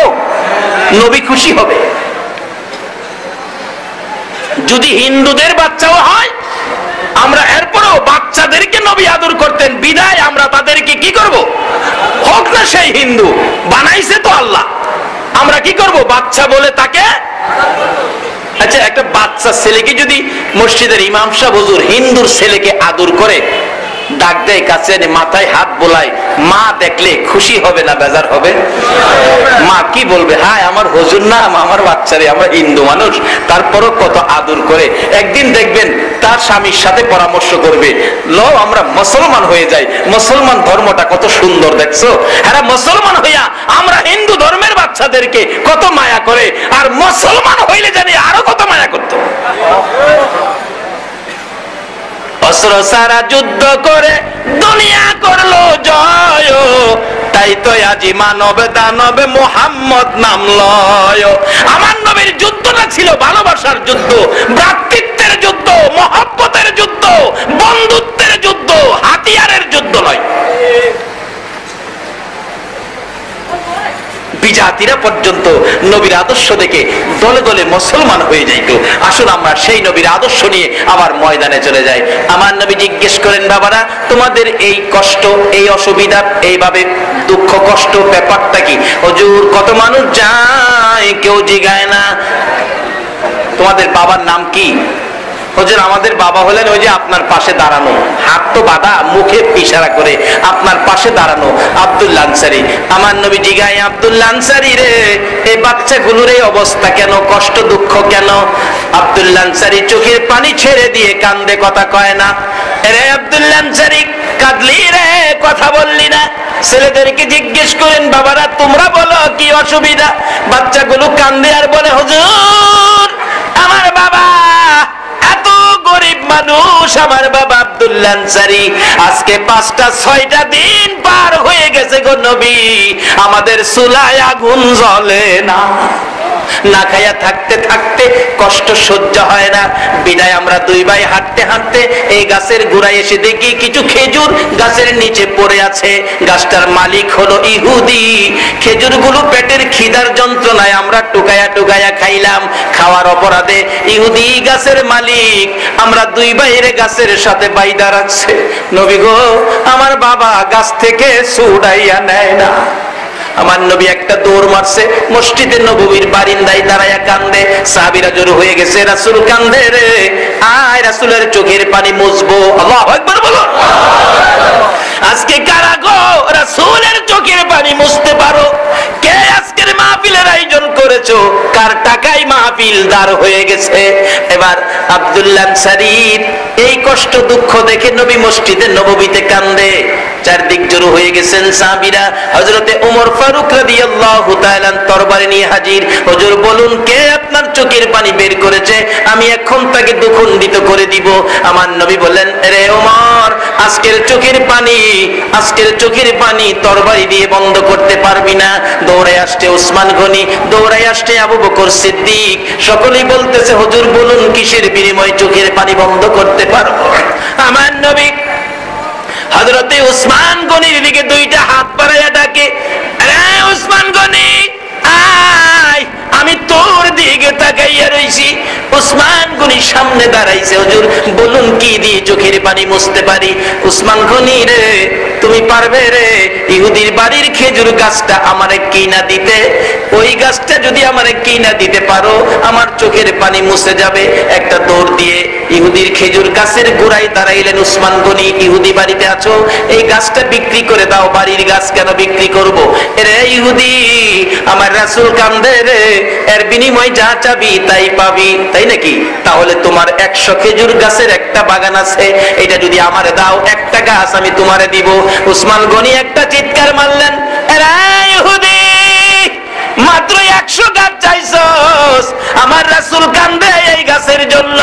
নবী খুশি হবে। যদি হিন্দুদের বাচ্চাও হয়, আমরা এরপরও বাচ্চাদেরকে নবী আদর করতেন, বিদায় আমরা তাদেরকে কি করব? হোক না সেই হিন্দু, বানাইছে তো আল্লাহ, আমরা কি করব? বাচ্চা বলে তাকে। আচ্ছা, একটা বাচ্চা ছেলেকে যদি মসজিদের ইমাম সাহেব হুজুর হিন্দুর ছেলেকে আদর করে, ডাক দেয়, কাছে এনে মাথায় হাত বোলায়, মা দেখলে খুশি হবে না বেজার হবে? মা কি বলবে? হায় আমার হুজুর না, আমার বাচ্চারে, আমরা হিন্দু মানুষ, তারপরও কত আদর করে। একদিন দেখবেন তার স্বামীর সাথে পরামর্শ করবে, লো আমরা মুসলমান হয়ে যাই, মুসলমান ধর্মটা কত সুন্দর, দেখছো? হ্যাঁ, মুসলমান হইয়া আমরা হিন্দু ধর্মের বাচ্চাদেরকে কত মায়া করে, আর মুসলমান হইলে জানি আরো কত মায়া করতো। অস্ত্র সারা যুদ্ধ করে দুনিয়া করলো জয়, তাই তো আজি মানব দানব মুহাম্মদ নাম লয়। আমার নবীর যুদ্ধটা ছিল ভালোবাসার যুদ্ধ, ভ্রাতৃত্বের যুদ্ধ, মহব্বতের যুদ্ধ, বন্ধুত্বের যুদ্ধ, হাতিয়ারের যুদ্ধ নয়। বিজাতিরা পর্যন্ত নবীর আদর্শ দেখে দলে দলে মুসলমান হয়ে যাইত। আসুন আমরা সেই নবীর আদর্শ নিয়ে আবার ময়দানে চলে যাই। আমার নবী জিজ্ঞেস করেন, বাবারা তোমাদের এই কষ্ট, এই অসুবিধা, এইভাবে দুঃখ কষ্ট ব্যাপারটা কি? হুজুর, কত মানুষ যায়, কেউ জিগায় না। তোমাদের বাবার নাম কি? হুজুর, আমাদের বাবা হলেন ওই যে আপনার পাশে দাঁড়ানো, হাত তো বাঁধা, মুখে ইশারা করে আপনার পাশে দাঁড়ানো আব্দুল্লাহ আনসারী। আমার নবী জিগায়, আব্দুল্লাহ আনসারী রে, এই বাচ্চাগুলোর এই অবস্থা কেন, কষ্ট দুঃখ কেন? আব্দুল্লাহ আনসারী চোখের পানি ছেড়ে দিয়ে কান্দে, কথা কয় না। রে আব্দুল্লাহ আনসারী, কাঁদলি রে, কথা বললি না? ছেলেদেরকে জিজ্ঞেস করেন, বাবারা তোমরা বলো কি অসুবিধা? বাচ্চাগুলো কান্দে আর বলে, হুজুর আমার বাবা এত গরিব মানুষ, আমার বাবা আব্দুল্লাহ আনসারী আজকে 5টা 6টা দিন পার হয়ে গেছে গো নবী, আমাদের চুলায় আগুন জ্বলে না, না খাইয়া থাকতে থাকতে কষ্ট সহ্য হয় না। বিদায় আমরা দুই ভাই হাঁটতে হাঁটতে এই গাছের গোড়ায় এসে দেখি কিছু খেজুর গাছের নিচে পড়ে আছে। গাছটার মালিক হলো ইহুদি। খেজুরগুলো পেটের খিদার যন্ত্রণায় আমরা টুকায়া টুকায়া খাইলাম। খাওয়ার অপরাধে ইহুদি গাছের মালিক আমরা দুই ভাইয়ের গাছের সাথে বাইদা রাখছে। নবী গো, আমার বাবা গাছ থেকে ছুড়াইয়া নেয় না। আমার নবী একটা দৌড় মারছে, মসজিদে নববীর বারিন্দায় দাঁড়ায়া কান্দে। সাহাবীরা জড়ো হয়ে গেছে, রাসূল কান্দে রে, আয় রাসূলের চোখের পানি মুছবো। আল্লাহু আকবার বলো। আজকে কারা গো রাসূলের চোখের পানি মুছতে পারো? কে আজকের মাহফিলের আয়োজন করেছো? কার টাকায় মাহফিল দাঁড় হয়ে গেছে? এবার আব্দুল্লাহ আনসারীর এই কষ্ট দুঃখ দেখে নবী মসজিদে নববীতে কান্দে। চারদিক জড়ো হয়ে গেছেন সাহাবীরা। হযরতে ওমর ফারুক রাদিয়াল্লাহু তাআলা তরবারি নিয়ে হাজির। হুজুর বলুন, কে আপনার চোখের পানি বের করেছে? আমি এখন তাকে দ্বিখণ্ডিত করে দিব। আমার নবী বললেন, রে ওমর, আজকের চোখের পানি তরবারি দিয়ে বন্ধ করতে পারবি না। দৌড়ে আসছে ওসমান গনি, দৌড়ে আসছে আবু বকর সিদ্দিক। সকলেই বলতেছে, হুজুর বলুন কিসের বিনিময়ে চোখের পানি বন্ধ করতে পারবো? আমার নবী হযরতে উসমান গনির দিকে দুইটা হাত বাড়াইয়া ডাকে, আরে উসমান গনি আয়, আমি তোর দিকে তাকাইয়া রইছি। উসমান গনি সামনে দাঁড়াইছে। হুজুর বলুন কি দিয়ে চোখের পানি মুছতে পারি? উসমান গনি রে, তুমি পারবে রে ইহুদির বাড়ির খেজুর গাছটা আমারে কিনা দিতে? ওই গাছটা যদি আমারে কিনা দিতে পারো, আমার চোখের পানি মুছে যাবে। একটা দৌড় দিয়ে ইহুদির খেজুর গাছের গোড়ায় দাঁড়াইলেন উসমান গনি। ইহুদি বাড়িতে আছো, এই গাছটা বিক্রি করে দাও। বাড়ির গাছ কেন বিক্রি করব? রে ইহুদি, আমার রাসূল কান্দে রে, এর বিনিময় যা চাবি তাই পাবি, তাই নাকি? তাহলে তোমার 100 খেজুর গাছের একটা বাগান আছে, এটা যদি আমারে দাও, একটা গাছ আমি তোমারে দিব। উসমান গনি একটা চিৎকার মারলেন, রে ইহুদি, মাত্র 100 গাছ চাইছস? আমার রাসূল কান্দে এই গাছের জন্য।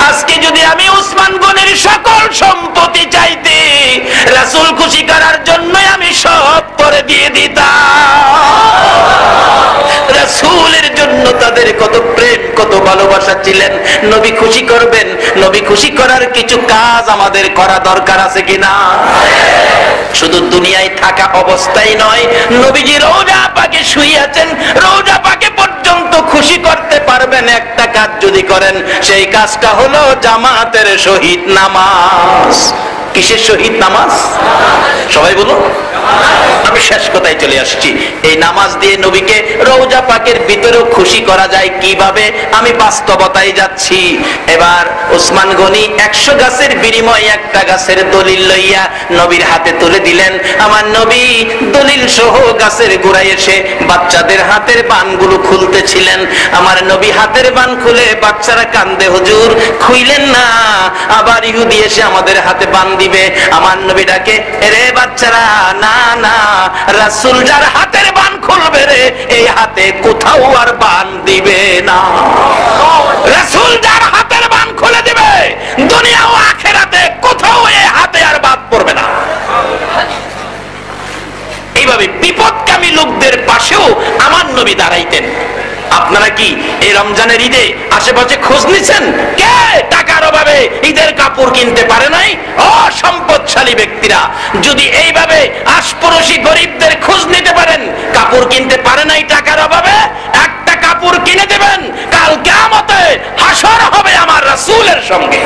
আজকে যদি আমি উসমান গনি সম্পত্তি চাইতে, রাসূল খুশি করার জন্য আমি সব করে দিয়ে দিতাম। রাসূলের জন্য তাদের কত প্রেম, কত ভালোবাসা ছিলেন। নবী খুশি করবেন, নবী খুশি করার কিছু কাজ আমাদের করা দরকার আছে কিনা? শুধু দুনিয়ায় থাকা অবস্থায় নয়, নবীজি রওজা পাকে শুয়ে আছেন, রওজা পাকে পর্যন্ত খুশি করতে পারবেন একটা কাজ যদি করেন, সেই কাজটা হলো জামাতের শহীদ নামাজ। কিসের শহীদ নামাজ? সবাই বলো। আমি শেষ কথায় চলে আসছি। এই নামাজ দিয়ে নবীকে রওজা পাকের ভিতরেও খুশি করা যায় কিভাবে, আমি বাস্তবতায় যাচ্ছি। এবার ওসমান গনি 100 গাছের বিনিময়ে একটা গাছের দলিল লইয়া নবীর হাতে তুলে দিলেন। আমার নবী দলিল সহ গাছের গোড়ায় এসে বাচ্চাদের হাতের বানগুলো খুলতেছিলেন। আমার নবী হাতের বান খুলে, বাচ্চারা কান্দে, হুজুর খুইলেন না, আবার ইহুদি এসে আমাদের হাতে বান দিবে। আমার নবী ডাকে, রে বাচ্চারা, না না, রাসূল যার হাতের বান খুলবে রে, এই হাতে কোথাও আর বান দিবে না। রাসূল যার হাতের বান খুলে দিবে, দুনিয়া ও আখিরাতে কোথাও এই হাতে আর বাদ পড়বে না। এইভাবে বিপদকামী লোকদের পাশেও আমার নবী দাঁড়াইতেন। আপনারা কি এই রমজানের ঈদে আশেপাশে খোঁজ নিছেন? কে টাকার অভাবে ঈদের কাপড় কিনতে পারে নাই? অসম্পদশালী ব্যক্তিরা যদি এইভাবে আশপাশি গরিবদের খোঁজ নিতে পারেন, কাপড় কিনতে পারে নাই টাকার অভাবে, একটা কাপড় কিনে দেবেন, কাল কিয়ামতে হাসর হবে আমার রাসূলের সঙ্গে।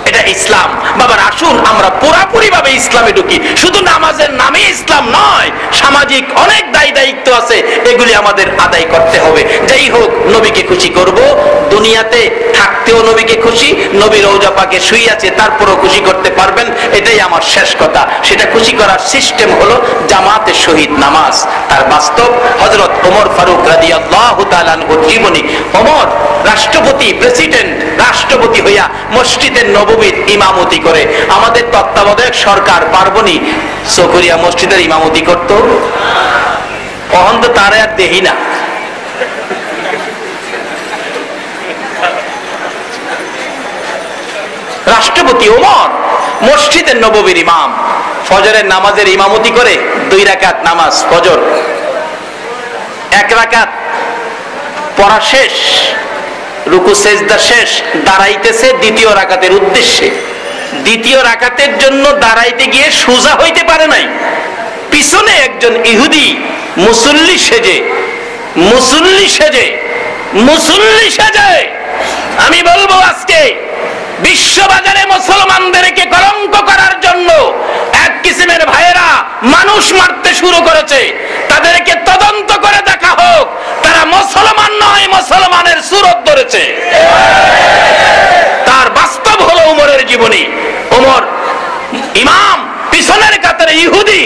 এটা ইসলাম। বাবার আসুন আমরা পুরাপুরি ভাবে ইসলামে ঢুকি। শুধু নামাজের নামে ইসলাম নয়, সামাজিক অনেক দায় দায়িত্ব আছে, এগুলি আমাদের আদায় করতে হবে। যাই হোক, নবীকে খুশি করব, দুনিয়াতে থাকতেও নবীকে খুশি, নবী রওজা পাকে শুয়ে আছে তারপরও খুশি করতে পারবেন, এটাই আমার শেষ কথা। সেটা খুশি করার সিস্টেম হলো জামাতে শহীদ নামাজ। তার বাস্তব হযরত ওমর ফারুক রাদিয়াল্লাহু তাআলা আনহুর জীবনী। ওমর রাষ্ট্রপতি, প্রেসিডেন্ট, রাষ্ট্রপতি হইয়া মসজিদে নববীর ইমামতি করে। আমাদের তত্ত্বাবধায়ক সরকার পার্বণী চকরিয়া মসজিদের ইমামতি করত, অহন তো তারা আর দেখি না। রাষ্ট্রপতি ওমর মসজিদের নববীর ইমাম, ফজরের নামাজের ইমামতি করে। 2 রাকাত নামাজ ফজর, 1 রাকাত পড়া শেষ, রুকু সেজদা শেষ, দাঁড়াইতেছে দ্বিতীয় রাকাতের উদ্দেশ্যে। দ্বিতীয় রাকাতের জন্য দাঁড়াইতে গিয়ে সোজা হইতে পারে নাই। পিছনে একজন ইহুদি মুসল্লি সেজে, আমি বলবো আজকে বিশ্ববাজারে মুসলমানদেরকে কলঙ্ক করার জন্য এক কিসিমের ভাইয়েরা মানুষ মারতে শুরু করেছে। তাদেরকে তদন্ত করে দেখা হোক, তারা মুসলমান নয়, মুসলমানের সুরত ধরেছে। তার বাস্তব হলো ওমরের জীবনী। ওমর ইমাম, পিছনের কাতারে ইহুদি,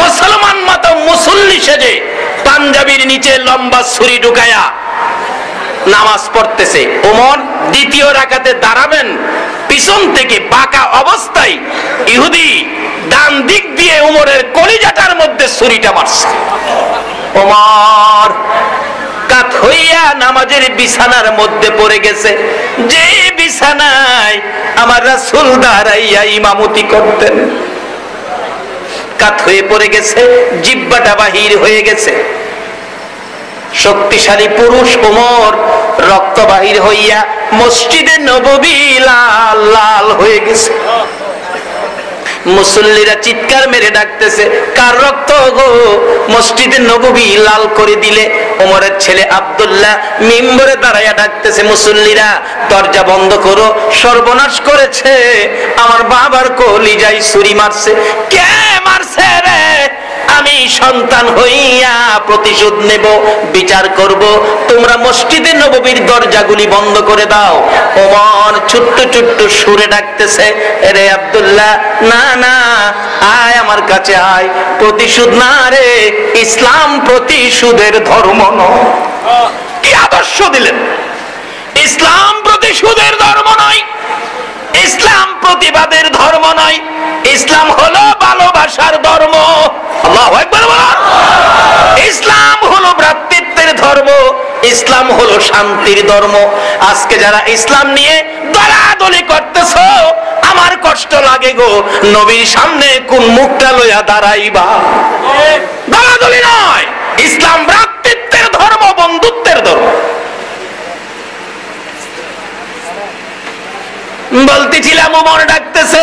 মুসলমান মতো মুসল্লি সেজে, পাঞ্জাবির নিচে লম্বা ছুরি ঢুকায়া নামাজ পড়তেছে। ওমর দ্বিতীয় রাকাতে দাঁড়াবেন, পিছন থেকে বাঁকা অবস্থায় ইহুদি ডান দিক দিয়ে ওমরের কলিজাটার মধ্যে ছুরিটা মারছে। ওমর কাত হইয়া নামাজের বিছানার মধ্যে পড়ে গেছে, যে বিছানায় আমার রাসূল দাঁড়াইয়া ইমামতি করতেন। কাত হয়ে পড়ে গেছে, জিহ্বাটা বাহির হয়ে গেছে। শক্তিশালী পুরুষ ওমর রক্ত বাহির হইয়া মসজিদে নববী লাল লাল হয়ে গেছে। মুসল্লিরা চিৎকার মেরে ডাকতেছে, কার রক্ত গো? মসজিদে নববী লাল করে দিলে। ওমরের ছেলে আব্দুল্লাহ মিম্বরে দাঁড়াইয়া ডাকতেছে, মুসল্লিরা দরজা বন্ধ করো, সর্বনাশ করেছে, আমার বাবার কলিজায় ছুরি মারছে। কে মারছে রে? আমি সন্তান হইয়া প্রতিশোধ নেব, বিচার করব, তোমরা মসজিদে নববীর দরজাগুলি বন্ধ করে দাও। ওমর ছোট্ট ছোট্ট সুরে ডাকতেছে, রে আব্দুল্লাহ, না না, আয় আমার কাছে আয়। প্রতিশোধ না রে, ইসলাম প্রতিশোধের ধর্ম নয়। কি আদর্শ দিলেন! ইসলাম প্রতিশোধের ধর্ম নয়, ইসলাম প্রতিবাদের ধর্ম নয়, ইসলাম হলো ভালোবাসার ধর্ম। আল্লাহু আকবার বলুন। ইসলাম হলো ভ্রাতৃত্বের ধর্ম, ইসলাম হলো শান্তির ধর্ম। আজকে যারা ইসলাম নিয়ে দলাদলি করতেছো, আমার কষ্ট লাগে গো। নবীর সামনে কোন মুখটা লইয়া দাঁড়াইবা? দলাদলি নয়, ইসলাম ভ্রাতৃত্বের ধর্ম, বন্ধুত্বের ধর্ম। বলতেছিলাম ওমর ডাকতেছে,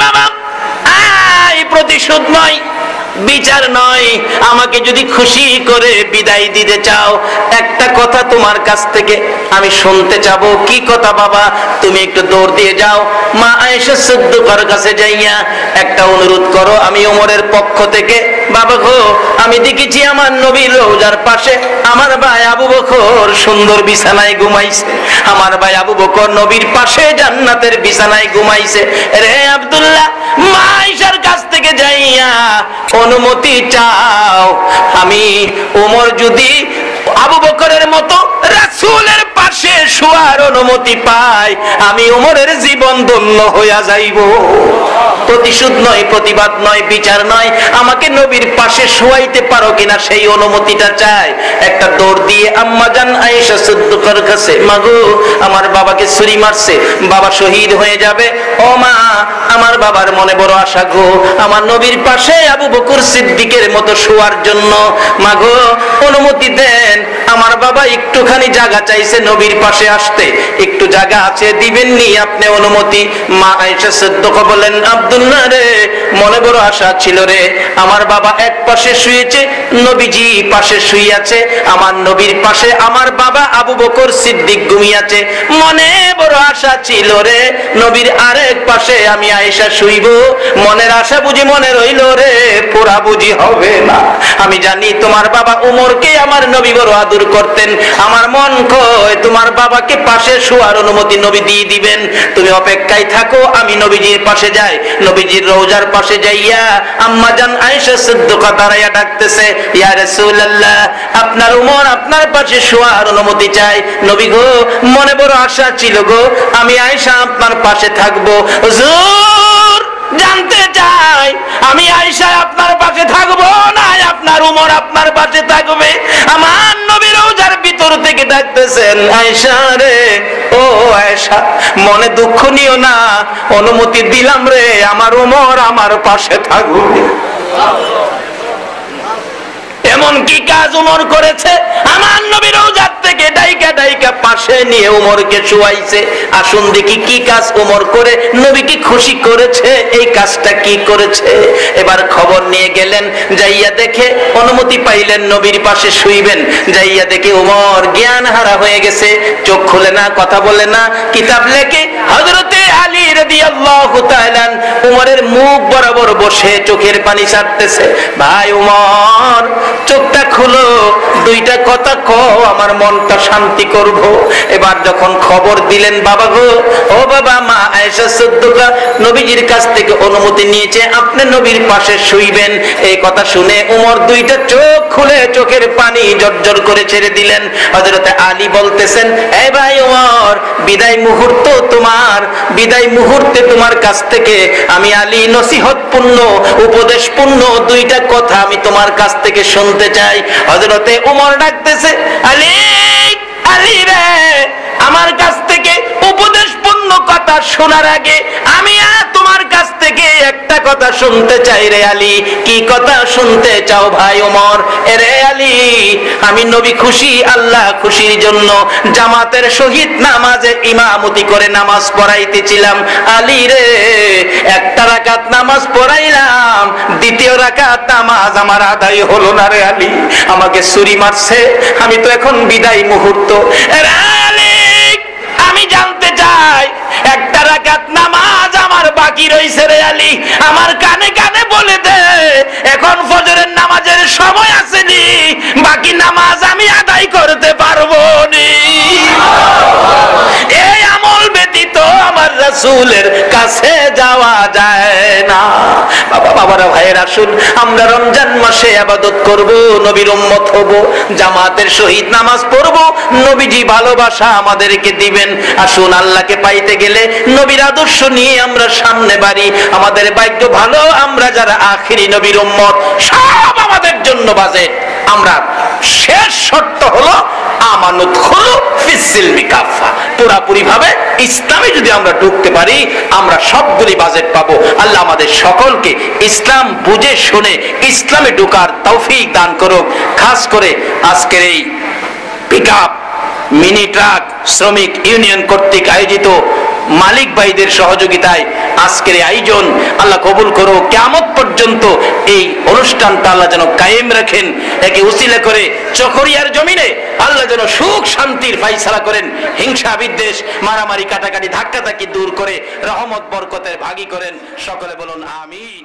বাবা প্রতিশোধ নয়, বিচার নয়, আমাকে যদি খুশি করে বিদায় দিতে চাও, একটা কথা তোমার কাছ থেকে আমি শুনতে চাবো। কি কথা বাবা? তুমি একটু দৌড় দিয়ে যাও, মা আয়েশা সিদ্দিকার কাছে যাইয়া একটা অনুরোধ করো আমি ওমরের পক্ষ থেকে। বাবা গো, আমি দেখেছি আমার নবীর রওজার পাশে আমার ভাই আবু বকর সুন্দর বিছানায় ঘুমাইছে। আমার ভাই আবু বকর নবীর পাশে জান্নাতের বিছানায় ঘুমাইছে। রে আব্দুল্লাহ, মা আয়েশার কাছ থেকে যাইয়া অনুমতি চাও, আমি ওমর যদি আবু বকরের মতো রাসূলের পাশে শোয়ার অনুমতি পাই, আমি ওমরের জীবন ধন্য হইয়া যাইব। প্রতিশোধ নয়, প্রতিবাদ নয়, বিচার নয়, আমাকে নবীর পাশে শোয়াইতে পারো কিনা সেই অনুমতিটা চাই। একটা দৌড় দিয়ে আম্মা জান আয়েশা সিদ্দিকার কাছে, মাগো আমার বাবাকে ছুরি মারছে, বাবা শহীদ হয়ে যাবে। ও মা, আমার বাবার মনে বড় আশা গো, আমার নবীর পাশে আবু বকর সিদ্দিকের মতো শোয়ার জন্য। মাগো অনুমতি দেন, আমার বাবা একটুখানি জায়গা চাইছে নবীর পাশে আসতে, একটু জায়গা আছে, দিবেন নি আপনি অনুমতি? মা আয়েশা সিদ্দিকা বলেন, আব্দুল্লাহ রে, মনে বড় আশা ছিল রে, আমার বাবা এক পাশে শুয়েছে, নবীজি পাশে শুইয়াছে, আমার নবীর পাশে আমার বাবা আবু বকর সিদ্দিক ঘুমিয়েছে, মনে বড় আশা ছিল রে, নবীর আরেক পাশে আমি আয়েশা শুইব। মনের আশা বুঝি মনে রইল রে, পুরা বুঝি হবে না। আমি জানি তোমার বাবা উমরকে আমার নবী বড় আদর করতেন, আমার মন কয় তোমার বাবাকে পাশে শোয়ার অনুমতি নবী দিয়ে দিবেন। তুমি অপেক্ষায় থাকো, আমি নবীজির পাশে যাই। নবীজির রওজার পাশে যাইয়া আম্মা জান আয়েশা সিদ্দিকা দাঁড়াইয়া ডাকতেছে, ইয়া রাসূলুল্লাহ, আপনার উমর আপনার পাশে শোয়ার অনুমতি চাই। নবী গো, মনে বড় আশা ছিল গো, আমি আয়েশা আপনার পাশে থাকবো। হুজুর জানতে চাই, আমি আয়েশা আপনার পাশে থাকবো না আপনার উমর আপনার পাশে থাকবে? আমার নবী রওজার ভিতর থেকে ডাকতেছেন, আয়েশা রে, ও আয়েশা, মনে দুঃখ নিও না, অনুমতি দিলাম রে, আমার উমর আমার পাশে থাকবে। এমন কি কাজ উমর করেছে? আমার নবী রওজার থেকে ডাইকা ডাইকা পাশে নিয়ে উমরকে শুয়াইছে। আসুন দেখি কি কাজ উমর করে নবীকে খুশি করেছে, এই কাজটা কি করেছে। এবার খবর নিয়ে গেলেন, যাইয়া দেখে অনুমতি পাইলেন নবীর পাশে শুইবেন। যাইয়া দেখে উমর জ্ঞান হারা হয়ে গেছে, চোখ খুলে না, কথা বলে না, কিতাব লেখে হযরতে আলী রাদিয়াল্লাহু তাআলা উমরের মুখ বরাবর বসে চোখের পানি ছাড়তেছে। ভাই উমর, চোখটা খুলো, দুইটা কথা কও, আমার মনটা শান্তি করব। এবার যখন খবর দিলেন, বাবা গো, ও বাবা, মা আয়েশা সিদ্দিকা নবীজির কাছ থেকে অনুমতি নিয়েছে, আপনি নবীর পাশে শুইবেন। এই কথা শুনে উমর দুইটা চোখ খুলে চোখের পানি জর্জর করে ছেড়ে দিলেন। হযরতে আলী বলতেছেন, এই ভাই উমর, বিদায় মুহূর্ত তোমার, বিদায় মুহূর্তে তোমার কাছ থেকে আমি আলী নসিহতপূর্ণ, উপদেশপূর্ণ দুইটা কথা আমি তোমার কাছ থেকে শুনতে চাই। হযরতে উমর ডাকতেছে, আলী, আলী রে, আমার কাছ থেকে উপদেশপূর্ণ কথা শোনার আগে আমি তোমার কাছ থেকে একটা কথা শুনতে চাই রে আলী। কি কথা শুনতে চাও ভাই ওমর? রে আলী, আমি নবী খুশি, আল্লাহ খুশির জন্য জামাতের সহিত নামাজে ইমামতি করে নামাজ পড়াইতেছিলাম। আলী রে, একটা রাকাত নামাজ পড়াইলাম, দ্বিতীয় রাকাত নামাজ আমার আদায় হলো না রে আলী, আমাকে ছুরি মারছে, আমি তো এখন বিদায় মুহূর্ত। আমি জানতে চাই, একটা রাকাত নামাজ আমার বাকি রয়েছে রে আলী, আমার কানে কানে বলে দে, এখন ফজরের নামাজের সময় আসেনি, বাকি নামাজ আমি আদায় করতে পারবো নি। এই আমল ব্যতীত আমার রাসূলের কাছে যাওয়া যায় না। বাবা, বাবারা, ভাইয়ের, আসুন আমরা রমজান মাসে ইবাদত করব, নবীর উম্মত হব, জামাতের সহিত নামাজ পড়ব, নবীজি ভালোবাসা আমাদেরকে দিবেন। আসুন আল্লাহকে পাইতে গেলে নবীর আদর্শ নিয়ে আমরা সামনে বাড়ি। আমাদের ভাগ্য ভালো, আমরা যারা আখিরি নবীর উম্মত, সব আমাদের জন্য বাজে। আমরা শেষ শর্ত হলো আমানু দুখুলু ফিস-সিলমি কাফা, পুরোপুরি ভাবে ইসলামে যদি আমরা ঢুকতে পারি আমরা সবগুলি বাজেট পাবো। আল্লাহ আমাদের সকলকে ইসলাম বুঝে শুনে ইসলামে ঢোকার তৌফিক দান করুক। খাস করে আজকের এই পিকআপ মিনি ট্রাক শ্রমিক ইউনিয়ন কর্তৃক আয়োজিত মালিক ভাইদের সহযোগিতায় আজকের এই আয়োজন আল্লাহ কবুল করো। কিয়ামত পর্যন্ত এই অনুষ্ঠানটা আল্লাহ যেন কায়েম রাখেন। একে উসিলা করে চকরিয়ার জমিনে আল্লাহ যেন সুখ শান্তির ফায়সালা করেন, হিংসা বিদ্বেষ মারামারি কাটাকাটি ধাক্কাধাক্কি দূর করে রহমত বরকতের ভাগী করেন। সকলে বলুন আমিন।